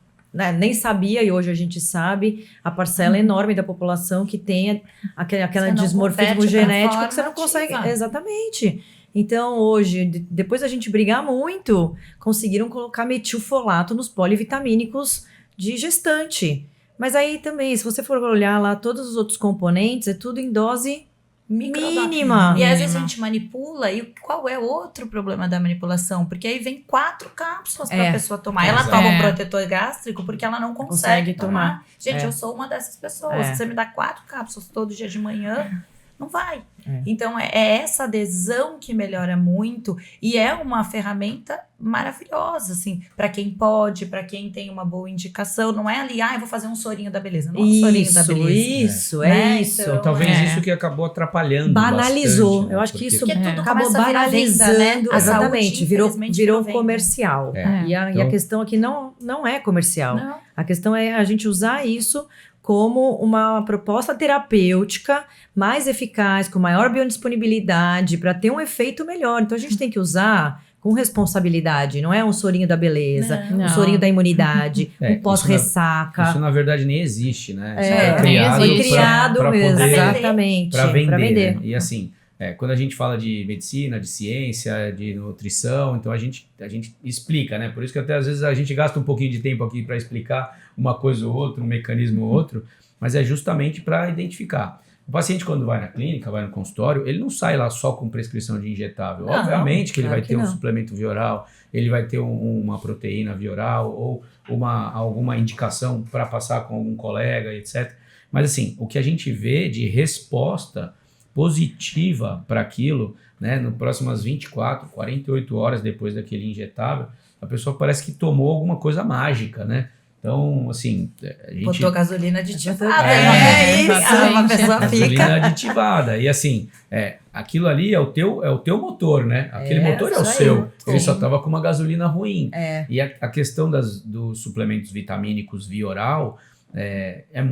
nem sabia, e hoje a gente sabe, a parcela enorme da população que tem aquela dismorfismo genético que você não consegue. Exatamente. Então, hoje, depois da gente brigar muito, conseguiram colocar metilfolato nos polivitamínicos de gestante. Mas aí também, se você for olhar lá todos os outros componentes, é tudo em dose mínima. E às vezes a gente manipula, e qual é outro problema da manipulação? Porque aí vem 4 cápsulas para a pessoa tomar. Ela toma um protetor gástrico porque ela não consegue tomar. Gente, eu sou uma dessas pessoas. Você me dá 4 cápsulas todo dia de manhã, Não vai. É. Então, é essa adesão que melhora muito e é uma ferramenta maravilhosa, assim, para quem pode, para quem tem uma boa indicação. Não é ali, eu vou fazer um sorinho da beleza. Não é um sorinho da beleza. Isso, Né? isso. Então, Talvez isso que acabou atrapalhando Banalizou. bastante, né? Eu acho que isso Porque tudo acabou começa a virar banalizando. venda, né? A Exatamente. saúde, Virou infelizmente, virou venda. comercial. É. E a Então- questão aqui não é comercial. Não. A questão é a gente usar isso como uma proposta terapêutica mais eficaz, com maior biodisponibilidade, para ter um efeito melhor. Então a gente tem que usar com responsabilidade, não é um sorinho da beleza, Não. um sorinho da imunidade, É, um pós-ressaca. Isso na verdade nem existe, né? Isso É, criado nem foi existe. criado pra mesmo, poder, exatamente. para vender. Pra vender. Né? E assim, quando a gente fala de medicina, de ciência, de nutrição, então a gente explica, né? Por isso que até às vezes a gente gasta um pouquinho de tempo aqui para explicar uma coisa ou outra, um mecanismo ou outro, mas é justamente para identificar. O paciente, quando vai na clínica, vai no consultório, ele não sai lá só com prescrição de injetável. Não, Obviamente que ele claro vai que ter um não. suplemento via oral, ele vai ter uma proteína via oral ou alguma indicação para passar com algum colega, etc. Mas assim, o que a gente vê de resposta positiva para aquilo, né, nas próximas 24, 48 horas depois daquele injetável, a pessoa parece que tomou alguma coisa mágica, né? Então, assim, a gente... Botou gasolina aditivada. É, Isso, exatamente. uma pessoa gasolina fica. aditivada. E assim, aquilo ali é o teu motor, né? Aquele motor é o isso aí. seu. Ele Sim. só estava com uma gasolina ruim. É. E a questão dos suplementos vitamínicos via oral é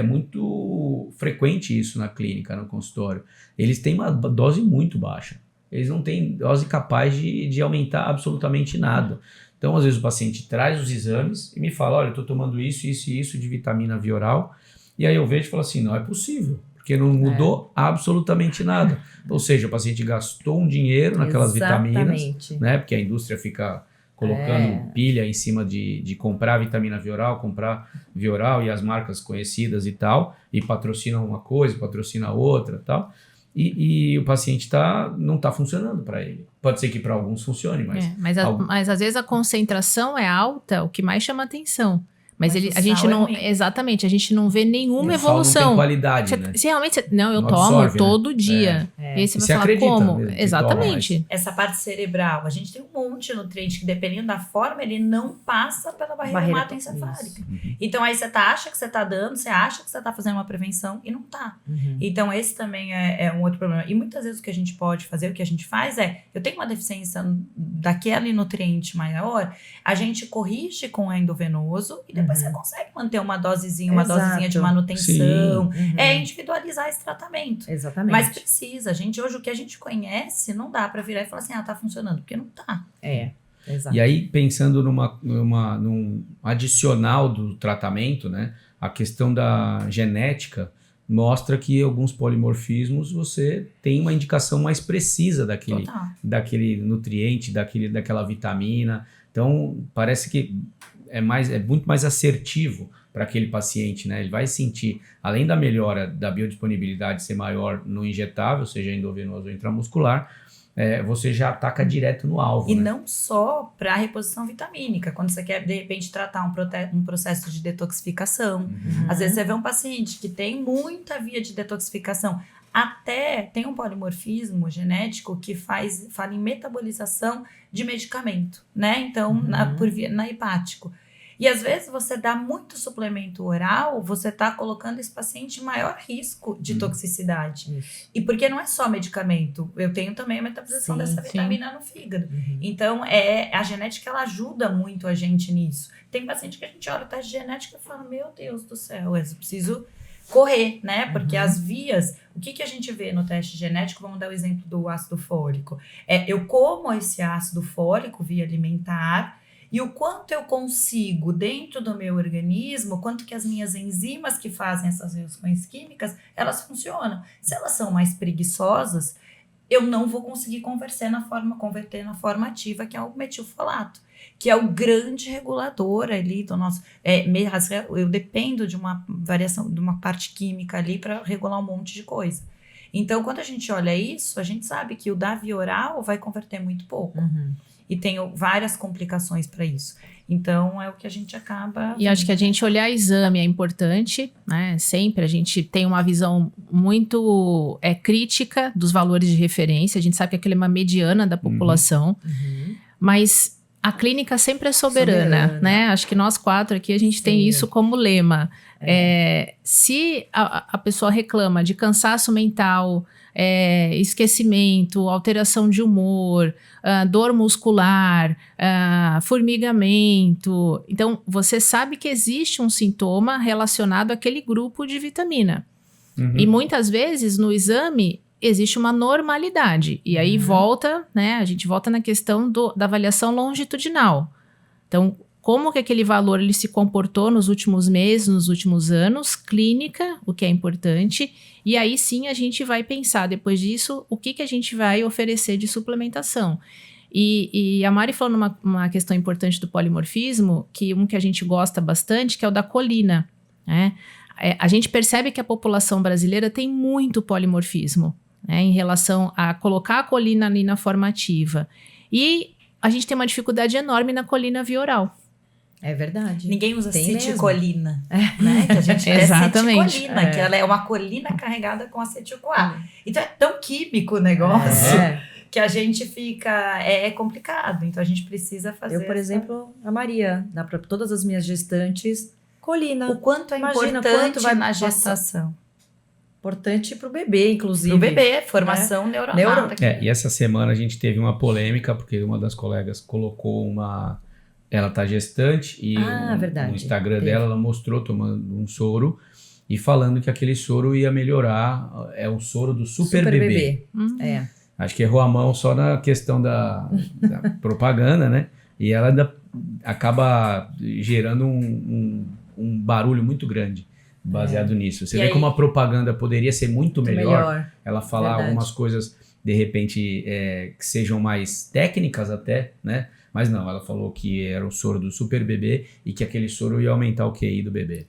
muito frequente isso na clínica, no consultório. Eles têm uma dose muito baixa. Eles não têm dose capaz de aumentar absolutamente nada. Então, às vezes, o paciente traz os exames e me fala, olha, eu estou tomando isso, isso e isso de vitamina via oral. E aí eu vejo e falo assim, não é possível, porque não mudou absolutamente nada. Ou seja, o paciente gastou um dinheiro naquelas vitaminas, Exatamente. né? Porque a indústria fica colocando pilha em cima de comprar vitamina via oral e as marcas conhecidas e tal, e patrocina uma coisa, patrocina outra e tal. E o paciente não está funcionando para ele. Pode ser que para alguns funcione, mas... Mas às vezes a concentração é alta, o que mais chama atenção. Mas Mas a o gente sal é não... ruim. Exatamente, a gente não vê nenhuma o sal evolução. não tem qualidade, né? Se realmente... Não, eu Não tomo absorve, né? todo dia. E aí você E vai você falar acredita como? mesmo que Exatamente. Essa parte cerebral, a gente tem um monte de nutriente que, dependendo da forma, ele não passa pela barreira Barreira hematoencefálica. Uhum. Então, aí você acha que você tá dando, você acha que você tá fazendo uma prevenção e não tá. Uhum. Então, esse também é um outro problema. E muitas vezes o que a gente pode fazer, o que a gente faz eu tenho uma deficiência daquele nutriente maior, a gente corrige com endovenoso e depois você consegue manter uma dosezinha de Exato. manutenção. Uhum. É individualizar esse tratamento. Exatamente. Mas precisa, hoje o que a gente conhece, não dá pra virar e falar assim, tá funcionando, porque não tá. Exato. E aí, pensando num adicional do tratamento, né? A questão da genética mostra que alguns polimorfismos você tem uma indicação mais precisa daquele nutriente, daquela vitamina. Então, parece que é muito mais assertivo para aquele paciente, né? Ele vai sentir, além da melhora da biodisponibilidade ser maior no injetável, seja endovenoso ou intramuscular, você já ataca direto no alvo. E né? não só para reposição vitamínica, quando você quer, de repente, tratar um processo de detoxificação. Às vezes você vê um paciente que tem muita via de detoxificação, até tem um polimorfismo genético que fala em metabolização de medicamento, né? Então, na hepático. E às vezes você dá muito suplemento oral, você está colocando esse paciente em maior risco de toxicidade. Isso. E porque não é só medicamento, eu tenho também a metabolização dessa vitamina no fígado. Então, a genética, ela ajuda muito a gente nisso. Tem paciente que a gente olha o teste genético e fala, meu Deus do céu, eu preciso correr, né? Porque as vias, o que a gente vê no teste genético, vamos dar o exemplo do ácido fólico. Eu como esse ácido fólico via alimentar, e o quanto eu consigo dentro do meu organismo, quanto que as minhas enzimas que fazem essas reações químicas, elas funcionam. Se elas são mais preguiçosas, eu não vou conseguir converter na forma ativa, que é o metilfolato, que é o grande regulador ali do nosso... eu dependo de uma variação, de uma parte química ali para regular um monte de coisa. Então, quando a gente olha isso, a gente sabe que o da via oral vai converter muito pouco. e tem várias complicações para isso. Então, é o que a gente acaba... E acho que a gente olhar exame é importante, né? Sempre a gente tem uma visão muito crítica dos valores de referência. A gente sabe que aquilo é uma mediana da população, mas a clínica sempre é soberana, né? Acho que nós 4 aqui, a gente tem isso como lema. Se a pessoa reclama de cansaço mental, esquecimento, alteração de humor, dor muscular, formigamento. Então, você sabe que existe um sintoma relacionado àquele grupo de vitamina. E muitas vezes, no exame, existe uma normalidade. E aí volta, né? A gente volta na questão da avaliação longitudinal. Então, como que aquele valor ele se comportou nos últimos meses, nos últimos anos, clínica, o que é importante, e aí sim a gente vai pensar, depois disso, o que a gente vai oferecer de suplementação. E a Mari falou uma questão importante do polimorfismo, que a gente gosta bastante, que é o da colina, né? A gente percebe que a população brasileira tem muito polimorfismo, né, em relação a colocar a colina ali na forma ativa. E a gente tem uma dificuldade enorme na colina via oral. É verdade. Ninguém usa Tem acetilcolina, né? Que a gente tem Exatamente. acetilcolina, que ela é uma colina carregada com acetil-CoA. Então é tão químico o negócio que a gente fica... É complicado, então a gente precisa fazer... Eu, por exemplo, a Maria, dá para todas as minhas gestantes, colina. O quanto é importante na gestação. Importante para o bebê, inclusive. Pro bebê, formação neuronal. E essa semana a gente teve uma polêmica, porque uma das colegas colocou uma... Ela tá gestante e no Instagram dela ela mostrou tomando um soro e falando que aquele soro ia melhorar. É um soro do super bebê. Acho que errou a mão só na questão da propaganda, né? E ela ainda acaba gerando um barulho muito grande baseado nisso. Você vê como a propaganda poderia ser muito melhor. Ela falar algumas coisas, de repente, que sejam mais técnicas até, né? Mas não, ela falou que era o soro do super bebê e que aquele soro ia aumentar o QI do bebê.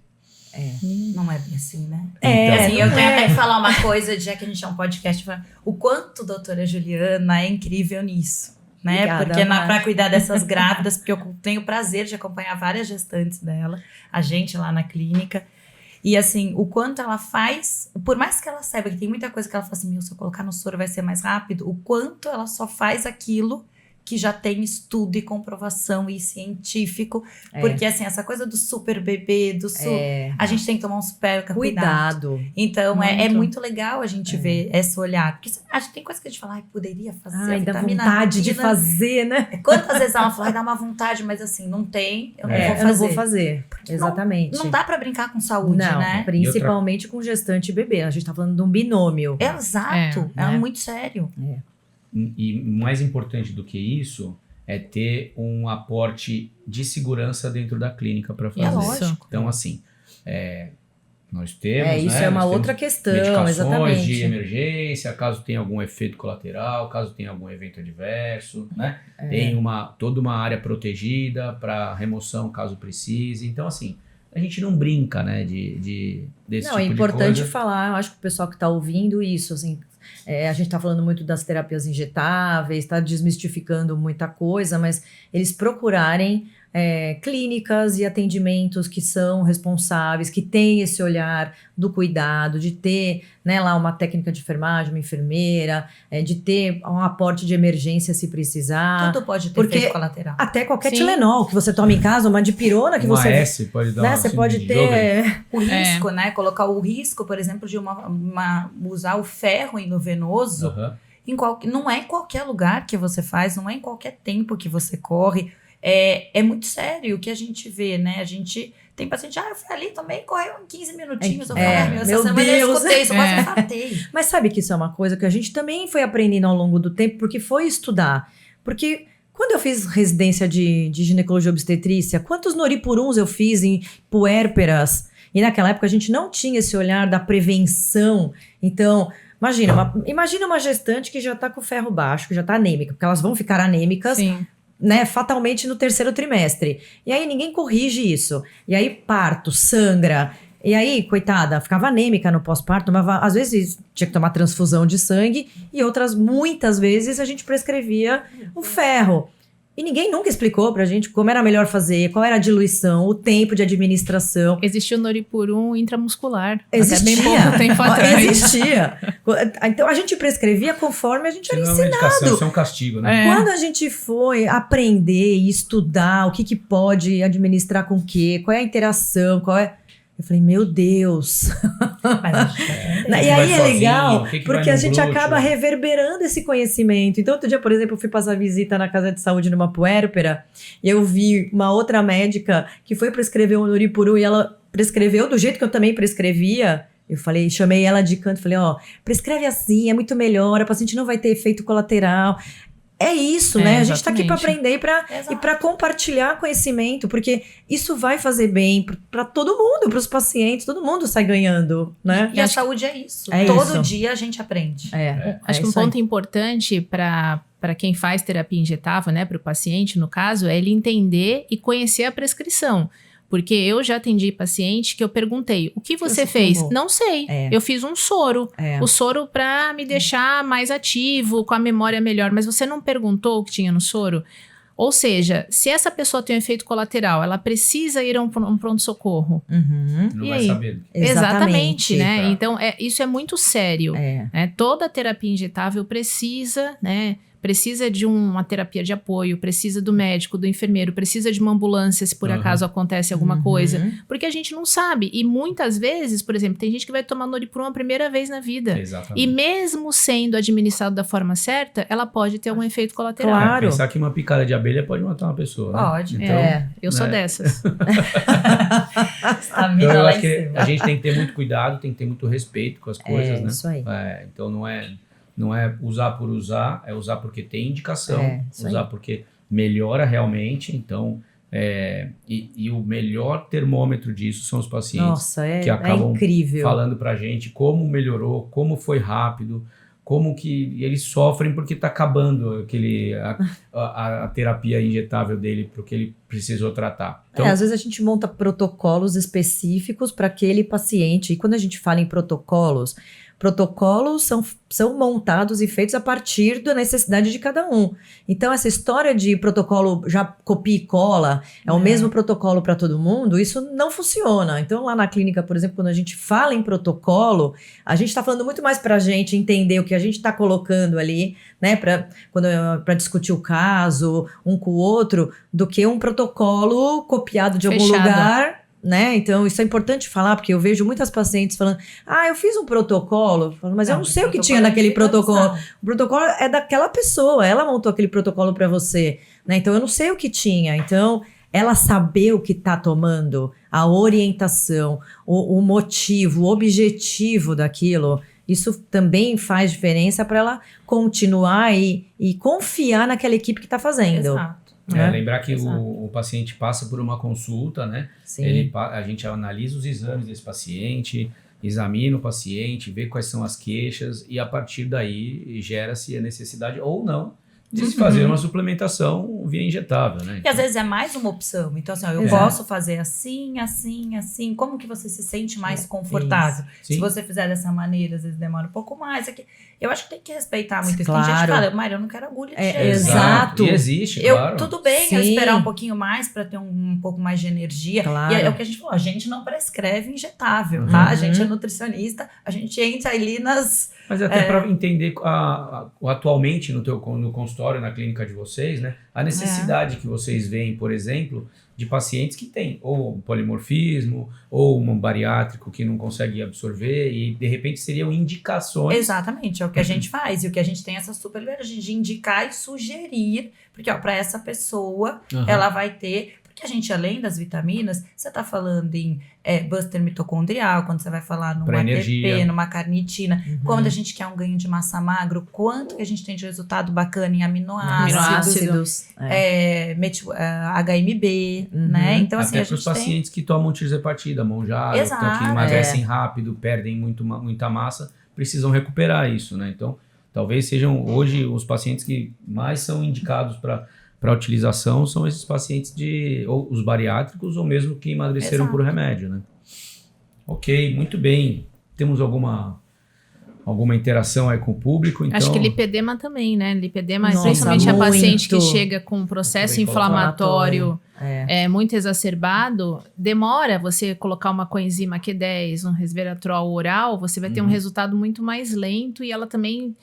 Não é bem assim, né? Então, eu tenho até que falar uma coisa, já que a gente é um podcast, o quanto a doutora Juliana é incrível nisso, né? Obrigada, porque pra cuidar dessas grávidas, porque eu tenho o prazer de acompanhar várias gestantes dela, a gente lá na clínica. E assim, o quanto ela faz, por mais que ela saiba que tem muita coisa que ela fala assim, se eu colocar no soro vai ser mais rápido, o quanto ela só faz aquilo que já tem estudo e comprovação e científico, porque assim, essa coisa do super bebê, a gente tem que tomar um super cuidado. Então, é muito legal a gente ver esse olhar, porque a gente tem coisa que a gente fala, poderia fazer, dá vontade de fazer, né? Quantas vezes ela fala, dá uma vontade, mas assim, não tem, eu não vou fazer. Exatamente. Não dá pra brincar com saúde, né? Principalmente com gestante e bebê, a gente tá falando de um binômio. Exato, é muito sério. E mais importante do que isso é ter um aporte de segurança dentro da clínica para fazer isso. Então, assim, nós temos... isso é uma outra questão, medicações exatamente. De emergência, caso tenha algum efeito colateral, caso tenha algum evento adverso, né? Tem toda uma área protegida para remoção, caso precise. Então, assim, a gente não brinca, né, desse tipo de coisa. Não, é importante falar, eu acho que o pessoal que está ouvindo isso, assim... a gente está falando muito das terapias injetáveis, está desmistificando muita coisa, mas eles procurarem clínicas e atendimentos que são responsáveis, que têm esse olhar do cuidado, de ter, né, lá uma técnica de enfermagem, uma enfermeira, de ter um aporte de emergência se precisar. Tudo pode ter efeito colateral. Até qualquer Tilenol que você toma em casa, uma dipirona que uma você... S pode dar, né, você pode ter... O risco, né? Colocar o risco, por exemplo, de usar o ferro endovenoso, não é em qualquer lugar que você faz, não é em qualquer tempo que você corre. É muito sério o que a gente vê, né? A gente tem paciente, eu fui ali, tomei, correu em 15 minutinhos. Eu falei, essa semana eu escutei isso, quase me fartei. Mas sabe que isso é uma coisa que a gente também foi aprendendo ao longo do tempo, porque foi estudar. Porque quando eu fiz residência de ginecologia e obstetrícia, quantos noripuruns eu fiz em puérperas? E naquela época a gente não tinha esse olhar da prevenção. Então... Imagina uma gestante que já tá com o ferro baixo, que já tá anêmica, porque elas vão ficar anêmicas, né, fatalmente no 3º trimestre. E aí ninguém corrige isso. E aí parto, sangra. E aí, coitada, ficava anêmica no pós-parto, mas às vezes tinha que tomar transfusão de sangue e muitas vezes a gente prescrevia o ferro. E ninguém nunca explicou pra gente como era melhor fazer, qual era a diluição, o tempo de administração. Existiu o Noripurum intramuscular. Existia. Até bem pouco tempo atrás. Existia. Então a gente prescrevia conforme a gente Isso era não é uma medicação, ensinado. isso é um castigo, né? Quando a gente foi aprender e estudar o que pode administrar com o quê, qual é a interação, eu falei, meu Deus. Mas a gente E aí vai é sozinho, legal, o que porque vai a no gente glúteo? acaba reverberando esse conhecimento. Então, outro dia, por exemplo, eu fui passar visita na casa de saúde numa puérpera e eu vi uma outra médica que foi prescrever o Noripurum e ela prescreveu do jeito que eu também prescrevia. Eu falei, chamei ela de canto, falei, prescreve assim, é muito melhor, a paciente não vai ter efeito colateral. É isso, né? A gente tá aqui para aprender e para compartilhar conhecimento, porque isso vai fazer bem para todo mundo, para os pacientes, todo mundo sai ganhando, né? E a saúde é isso. É Todo isso. dia a gente aprende. Acho que um ponto importante para quem faz terapia injetável, né, para o paciente, no caso, é ele entender e conhecer a prescrição. Porque eu já atendi paciente que eu perguntei, o que você fez? tomou? Não sei, eu fiz um soro. O soro para me deixar mais ativo, com a memória melhor. Mas você não perguntou o que tinha no soro? Ou seja, se essa pessoa tem um efeito colateral, ela precisa ir a um pronto-socorro. Não E vai aí? saber. Exatamente, né? Tá. Então, isso é muito sério. Né? Toda terapia injetável precisa, né? Precisa de uma terapia de apoio, precisa do médico, do enfermeiro, precisa de uma ambulância se por acaso acontece alguma coisa. Porque a gente não sabe. E muitas vezes, por exemplo, tem gente que vai tomar Noripurum a primeira vez na vida. Exatamente. E mesmo sendo administrado da forma certa, ela pode ter algum efeito colateral. Claro. Pensar que uma picada de abelha pode matar uma pessoa, né? Pode. Então, Eu sou né? dessas. A Então, mina eu lá acho em que cima. a gente tem que ter muito cuidado, tem que ter muito respeito com as coisas, né? Isso aí. Então não é usar por usar, é usar porque tem indicação, Isso usar aí. porque melhora realmente. Então, e o melhor termômetro disso são os pacientes Nossa, que acabam incrível. falando pra gente como melhorou, como foi rápido, como que eles sofrem porque tá acabando a terapia injetável dele pro que ele precisou tratar. Então, Às vezes a gente monta protocolos específicos para aquele paciente. E quando a gente fala em protocolos são montados e feitos a partir da necessidade de cada um. Então, essa história de protocolo já copia e cola, é o mesmo protocolo para todo mundo, isso não funciona. Então, lá na clínica, por exemplo, quando a gente fala em protocolo, a gente está falando muito mais para a gente entender o que a gente está colocando ali, né, para discutir o caso, um com o outro, do que um protocolo copiado de algum Fechado. lugar. Né? Então, isso é importante falar, porque eu vejo muitas pacientes falando, eu fiz um protocolo, eu falo, mas eu não sei o que tinha naquele protocolo. O protocolo é daquela pessoa, ela montou aquele protocolo para você, né? Então, eu não sei o que tinha. Então, ela saber o que está tomando, a orientação, o motivo, o objetivo daquilo, isso também faz diferença para ela continuar e confiar naquela equipe que está fazendo. Exato. lembrar que o paciente passa por uma consulta, né? Sim. A gente analisa os exames desse paciente, examina o paciente, vê quais são as queixas e a partir daí gera-se a necessidade ou não de se fazer uma suplementação via injetável, né? E às vezes é mais uma opção. Então, assim, eu posso fazer assim, assim, assim. Como que você se sente mais confortável? Se você fizer dessa maneira, às vezes demora um pouco mais. Eu acho que tem que respeitar muito isso. Tem gente que fala, Mário, eu não quero agulha de jeito. Exato. E existe, claro. Tudo bem, Sim. eu esperar um pouquinho mais para ter um pouco mais de energia. Claro. E é o que a gente falou, a gente não prescreve injetável, tá? A gente é nutricionista, a gente entra ali nas... Mas até para entender atualmente no consultório, na clínica de vocês, né? A necessidade que vocês veem, por exemplo, de pacientes que têm ou polimorfismo ou um bariátrico que não consegue absorver e de repente seriam indicações. Exatamente, é o que a gente faz. E o que a gente tem essa super liberdade de indicar e sugerir, porque para essa pessoa ela vai ter... Porque a gente, além das vitaminas, você tá falando em buster mitocondrial, quando você vai falar numa ATP, energia. numa carnitina, quando a gente quer um ganho de massa magro, quanto que a gente tem de resultado bacana em aminoácidos, HMB, né? Então, assim, até a para os gente pacientes que tomam tirzepatida, monjaro, que emagrecem rápido, perdem muita massa, precisam recuperar isso, né? Então, talvez sejam hoje os pacientes que mais são indicados para utilização são esses pacientes ou os bariátricos ou mesmo que emagreceram por remédio, né? Ok, muito bem. Temos alguma alguma interação aí com o público. Então, Acho que lipedema também, né? Lipedema, Nossa, principalmente a paciente que muito. chega com um processo Bem inflamatório É. muito exacerbado, demora você colocar uma coenzima Q10, um resveratrol oral, você vai ter um resultado muito mais lento e ela também...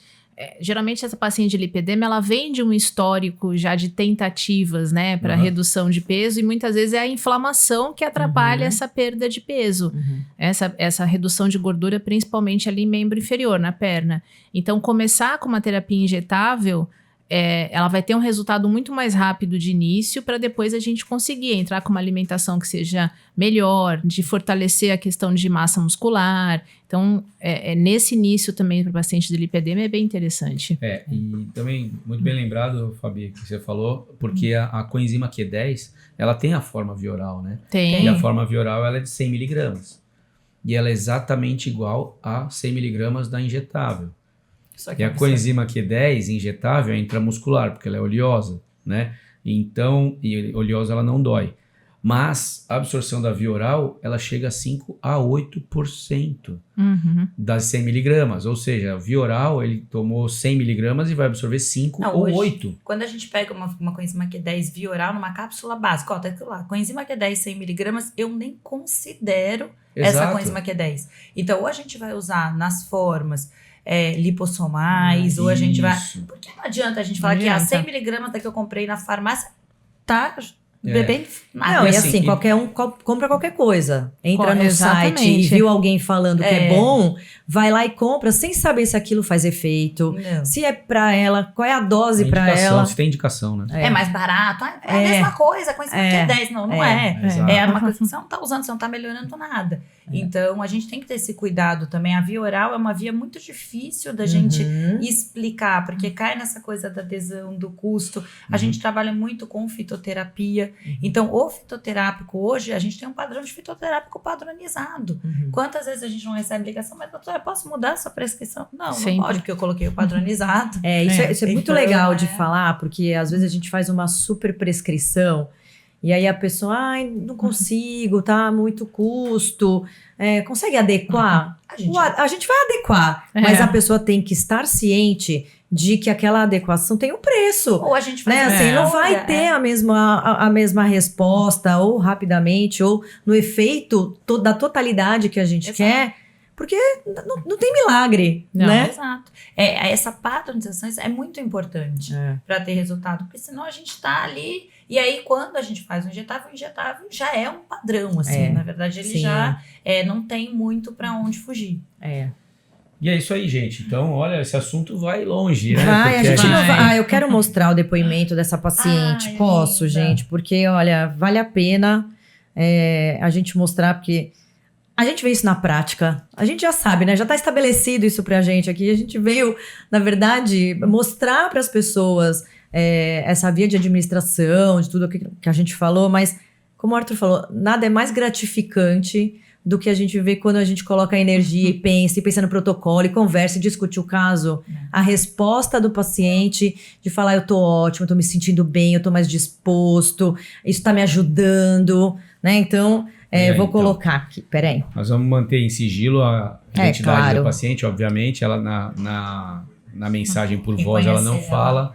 geralmente essa paciente de lipedema, ela vem de um histórico já de tentativas, né, para redução de peso e muitas vezes é a inflamação que atrapalha essa perda de peso, essa redução de gordura, principalmente ali em membro inferior, na perna. Então, começar com uma terapia injetável, ela vai ter um resultado muito mais rápido de início para depois a gente conseguir entrar com uma alimentação que seja melhor, de fortalecer a questão de massa muscular. Então, nesse início também para o paciente de lipedema é bem interessante. E também, muito bem lembrado, Fabi, que você falou, porque a coenzima Q10, ela tem a forma via oral, né? Tem. E a forma via oral, ela é de 100 miligramas. E ela é exatamente igual a 100 miligramas da injetável. E a coenzima Q10 injetável é intramuscular, porque ela é oleosa, né? Então, e oleosa ela não dói. Mas a absorção da via oral, ela chega a 5 a 8% das 100 miligramas. Ou seja, a via oral, ele tomou 100 miligramas e vai absorver 5 ou hoje, 8. Quando a gente pega uma coenzima Q10 via oral numa cápsula básica, ó, tá aqui lá, coenzima Q10 100 miligramas, eu nem considero essa coenzima Q10. Então, ou a gente vai usar nas formas lipossomais, ou a gente vai... Porque não adianta a gente falar que 100 miligramas da que eu comprei na farmácia tá bebendo nada. Não, e assim, qualquer um compra qualquer coisa. Entra no site e viu alguém falando que é bom, vai lá e compra sem saber se aquilo faz efeito, se é pra ela, qual é a dose pra ela. Se tem indicação, né? É mais barato, é a mesma coisa, com esse Q10. Não é. É uma coisa que você não tá usando, você não tá melhorando nada. Então, a gente tem que ter esse cuidado também. A via oral é uma via muito difícil da gente explicar, porque cai nessa coisa da adesão, do custo. A gente trabalha muito com fitoterapia. Então, o fitoterápico hoje, a gente tem um padrão de fitoterápico padronizado. Quantas vezes a gente não recebe ligação, mas doutora, eu posso mudar essa prescrição? Não pode, porque eu coloquei o padronizado. Isso é muito legal de falar, porque às vezes a gente faz uma super prescrição e aí a pessoa, não consigo, tá muito custo. Consegue adequar? A gente vai adequar, mas a pessoa tem que estar ciente de que aquela adequação tem um preço. Ou a gente faz assim, não vai ter a mesma resposta, ou rapidamente, ou no efeito da totalidade que a gente quer, porque não tem milagre, né? Exato. Essa padronização é muito importante para ter resultado, porque senão a gente tá ali, e aí quando a gente faz o injetável já é um padrão, assim, na verdade ele já não tem muito para onde fugir. E é isso aí, gente. Então, olha, esse assunto vai longe, né? A gente não vai. Eu quero mostrar o depoimento dessa paciente. Posso, gente? Porque, olha, vale a pena a gente mostrar, porque a gente vê isso na prática. A gente já sabe, né? Já está estabelecido isso pra gente aqui. A gente veio, na verdade, mostrar para as pessoas essa via de administração, de tudo que a gente falou, mas, como o Arthur falou, nada é mais gratificante do que a gente vê quando a gente coloca energia e pensa no protocolo e conversa e discute o caso. A resposta do paciente de falar, eu tô ótimo, eu tô me sentindo bem, eu tô mais disposto, isso tá me ajudando, né? Então, vou colocar aqui, peraí. Nós vamos manter em sigilo a identidade da paciente, obviamente, ela na mensagem por voz, ela não fala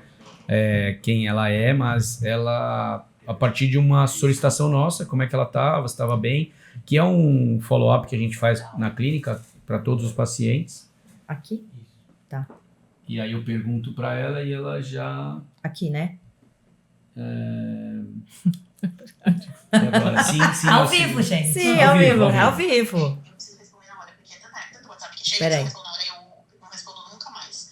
quem ela é, mas ela, a partir de uma solicitação nossa, como é que ela estava, se estava bem, que é um follow-up que a gente faz na clínica para todos os pacientes. Aqui? Tá. E aí eu pergunto para ela e ela já... Aqui, né? Agora, sim. Ao vivo, gente. Sim, ao vivo. Ao vivo. Eu preciso responder na hora, porque é tanto WhatsApp que chega, eu respondo na hora, eu não respondo nunca mais.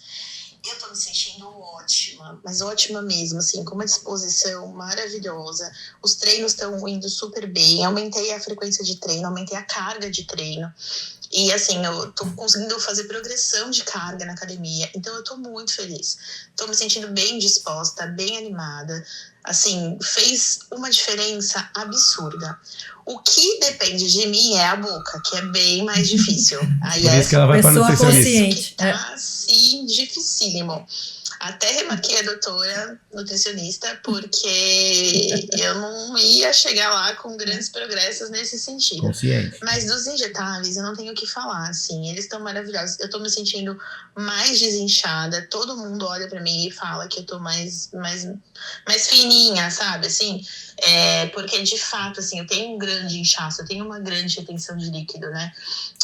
Eu tô me sentindo ótima, mas ótima mesmo, assim, com uma disposição maravilhosa. Os treinos estão indo super bem, aumentei a frequência de treino, aumentei a carga de treino. E assim, eu tô conseguindo fazer progressão de carga na academia, então eu tô muito feliz. Tô me sentindo bem disposta, bem animada. Assim, fez uma diferença absurda. O que depende de mim é a boca, que é bem mais difícil. Aí por isso que ela vai para pessoa nutricionista. consciente. Tá, sim, dificílimo. Até remarquei a doutora nutricionista, porque eu não ia chegar lá com grandes progressos nesse sentido. Consciente. Mas dos injetáveis, eu não tenho o que falar, assim. Eles estão maravilhosos. Eu tô me sentindo mais desinchada. Todo mundo olha pra mim e fala que eu tô mais fininha, sabe? Assim, porque, de fato, assim, eu tenho um grande inchaço, eu tenho uma grande retenção de líquido, né?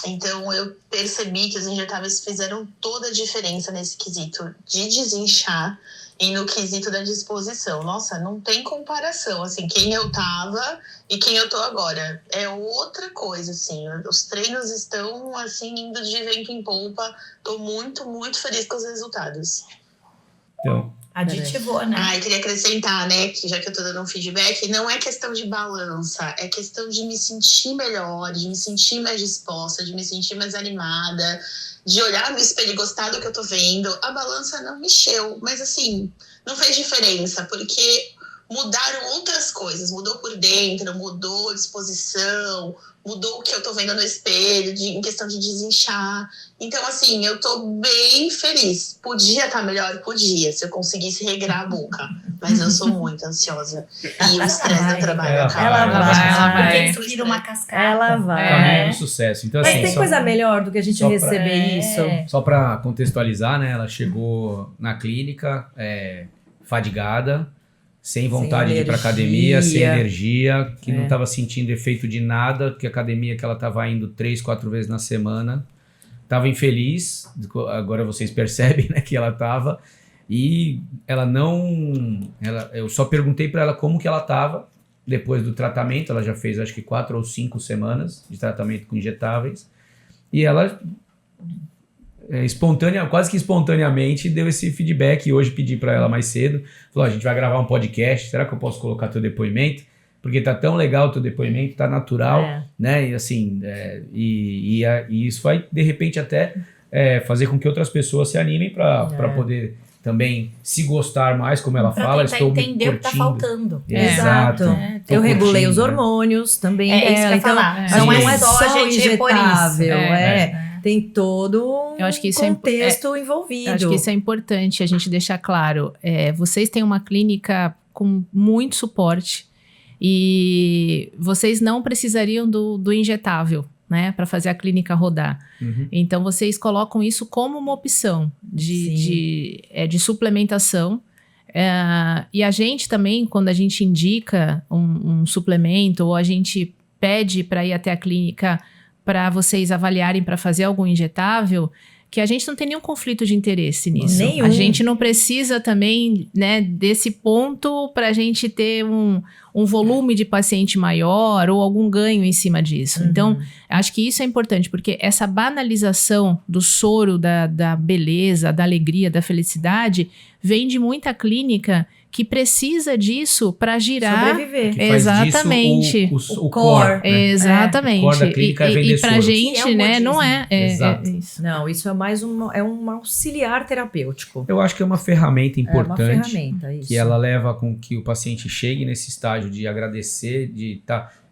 Então, eu percebi que os injetáveis fizeram toda a diferença nesse quesito de desinchar e no quesito da disposição. Nossa, não tem comparação, assim, quem eu tava e quem eu tô agora. É outra coisa, assim. Os treinos estão, assim, indo de vento em polpa. Tô muito, muito feliz com os resultados. Então, Aditivou, né? Ah, eu queria acrescentar, né, que já que eu tô dando um feedback, não é questão de balança, é questão de me sentir melhor, de me sentir mais disposta, de me sentir mais animada, de olhar no espelho e gostar do que eu tô vendo. A balança não mexeu, mas assim, não fez diferença, porque mudaram outras coisas, mudou por dentro, mudou a disposição, mudou o que eu tô vendo no espelho, em questão de desinchar. Então, assim, eu tô bem feliz. Podia estar melhor? Podia, se eu conseguisse regrar a boca. Mas eu sou muito ansiosa. E o estresse do trabalho acaba. Ela vai. Porque isso vira uma cascata. Ela vai. caminho do sucesso. Então, Mas assim, tem coisa melhor do que a gente só pra- receber isso? Só para contextualizar, né? Ela chegou na clínica fadigada, sem vontade de ir para academia, sem energia, que não estava sentindo efeito de nada, porque a academia que ela estava indo 3, 4 vezes na semana, estava infeliz, agora vocês percebem, né, que ela estava, e ela não... eu só perguntei para ela como que ela estava depois do tratamento. Ela já fez acho que 4 ou 5 semanas de tratamento com injetáveis, e ela... quase que espontaneamente deu esse feedback. E hoje pedi para ela mais cedo, falou, a gente vai gravar um podcast, será que eu posso colocar teu depoimento? Porque tá tão legal o teu depoimento, tá natural, né? E assim, e isso vai de repente até fazer com que outras pessoas se animem para poder também se gostar mais, como ela fala. Estou entender o que tá faltando. Exato. Eu regulei os hormônios também Isso que eu ia então falar. não é só a gente repor isso. injetável, tem todo um Eu acho que isso contexto envolvido. Eu acho que isso é importante a gente deixar claro. Vocês têm uma clínica com muito suporte e vocês não precisariam do injetável, né, para fazer a clínica rodar. Uhum. Então, vocês colocam isso como uma opção de suplementação. E a gente também, quando a gente indica um suplemento ou a gente pede para ir até a clínica para vocês avaliarem para fazer algum injetável, que a gente não tem nenhum conflito de interesse nisso. Nenhum. A gente não precisa também, né, desse ponto para a gente ter um volume de paciente maior ou algum ganho em cima disso. Então, acho que isso é importante, porque essa banalização do soro, da beleza, da alegria, da felicidade, vem de muita clínica que precisa disso para girar. Sobreviver. Que faz Exatamente. disso o core. Né? Exatamente. O core da clínica é vender e pra soro. gente, né, não é. Exato. Isso. Não, isso é mais um auxiliar terapêutico. Eu acho que é uma ferramenta importante. É uma ferramenta, isso. Que ela leva com que o paciente chegue nesse estágio de agradecer,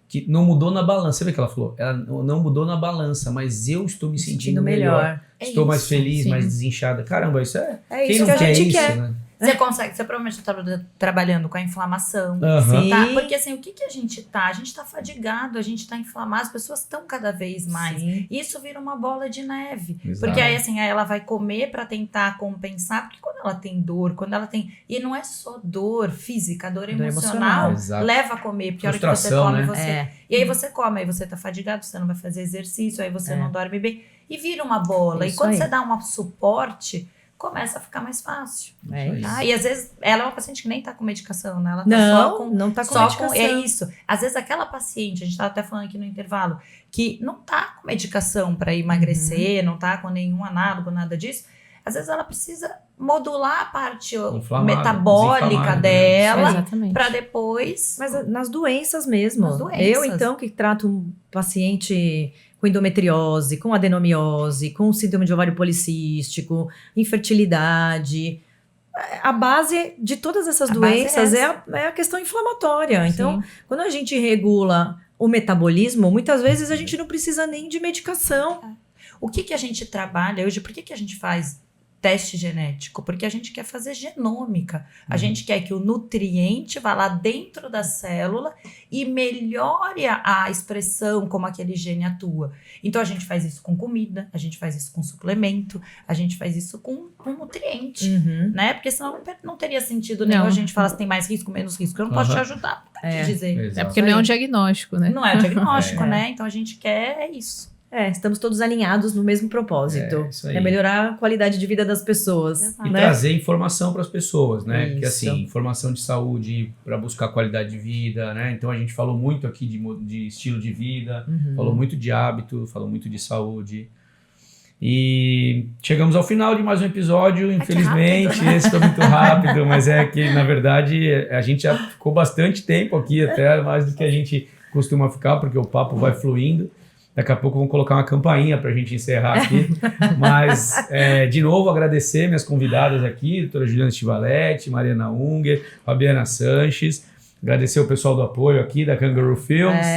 que não mudou na balança. Você vê que ela falou? Ela não mudou na balança, mas eu estou me sentindo melhor. Estou mais feliz, sim. mais desinchada. Caramba, isso é... É Quem isso não que a quer gente isso, quer. né? Você provavelmente está trabalhando com a inflamação. Aham. Tá? Sim. Porque assim, o que a gente tá? A gente tá fadigado, a gente tá inflamado, as pessoas estão cada vez mais. Sim. Isso vira uma bola de neve. Exato. Porque aí assim, aí ela vai comer para tentar compensar, porque quando ela tem dor, quando ela tem... E não é só dor física, a dor emocional Exato. leva a comer, porque a hora que você Frustração, come, né? você... E aí você come, aí você tá fadigado, você não vai fazer exercício, aí você não dorme bem. E vira uma bola. Isso e quando aí. você dá um suporte, começa a ficar mais fácil. É isso. Tá? E às vezes ela é uma paciente que nem tá com medicação, né? Ela tá Não, só com, não tá com só medicação. É isso. Às vezes aquela paciente, a gente tava até falando aqui no intervalo, que não tá com medicação para emagrecer, não tá com nenhum análogo, nada disso. Às vezes ela precisa modular a parte metabólica desinflamada, dela Exatamente. para depois... Mas nas doenças mesmo. Nas doenças. Eu, então, que trato um paciente com endometriose, com adenomiose, com síndrome de ovário policístico, infertilidade. A base de todas essas doenças é a questão inflamatória. Então, quando a gente regula o metabolismo, muitas vezes a gente não precisa nem de medicação. O que a gente trabalha hoje, por que a gente faz teste genético? Porque a gente quer fazer genômica. A gente quer que o nutriente vá lá dentro da célula e melhore a expressão como aquele gene atua. Então, a gente faz isso com comida, a gente faz isso com suplemento, a gente faz isso com nutriente, né? Porque senão não teria sentido nenhum a gente falar se tem mais risco, menos risco. Eu não posso te ajudar a te dizer. Exato. É porque não é um diagnóstico, né? Não é um diagnóstico, né? Então, a gente quer isso. Estamos todos alinhados no mesmo propósito. Isso aí. É melhorar a qualidade de vida das pessoas. Exato. E né? trazer informação para as pessoas, né? Isso. Porque assim, informação de saúde para buscar qualidade de vida, né? Então a gente falou muito aqui de estilo de vida, falou muito de hábito, falou muito de saúde. E chegamos ao final de mais um episódio, infelizmente, rápido, né? esse foi muito rápido, mas é que, na verdade, a gente já ficou bastante tempo aqui, até mais do que a gente costuma ficar, porque o papo vai fluindo. Daqui a pouco vamos colocar uma campainha para a gente encerrar aqui. Mas, de novo, agradecer minhas convidadas aqui, doutora Juliana Stivaletti, Mariana Unger, Fabiana Sanches. Agradecer o pessoal do apoio aqui da Kangaroo Films.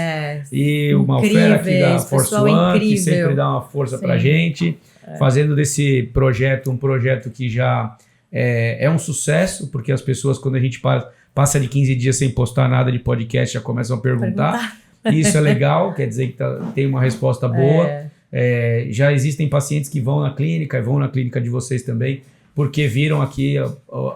E o Malfera aqui da Force One, que sempre dá uma força para a gente. Fazendo desse projeto um projeto que já é um sucesso, porque as pessoas, quando a gente passa de 15 dias sem postar nada de podcast, já começam a perguntar. Isso é legal, quer dizer que tem uma resposta boa. Já existem pacientes que vão na clínica e vão na clínica de vocês também, porque viram aqui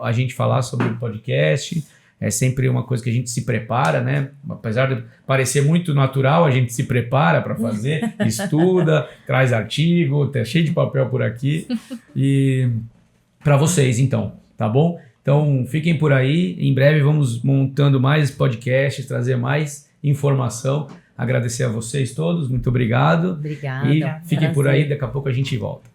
a gente falar sobre o podcast. É sempre uma coisa que a gente se prepara, né? Apesar de parecer muito natural, a gente se prepara para fazer, estuda, traz artigo, tá cheio de papel por aqui. E para vocês, então, tá bom? Então, fiquem por aí. Em breve vamos montando mais podcasts, trazer mais informação. Agradecer a vocês todos, muito obrigado. Obrigada. E fiquem por aí, daqui a pouco a gente volta.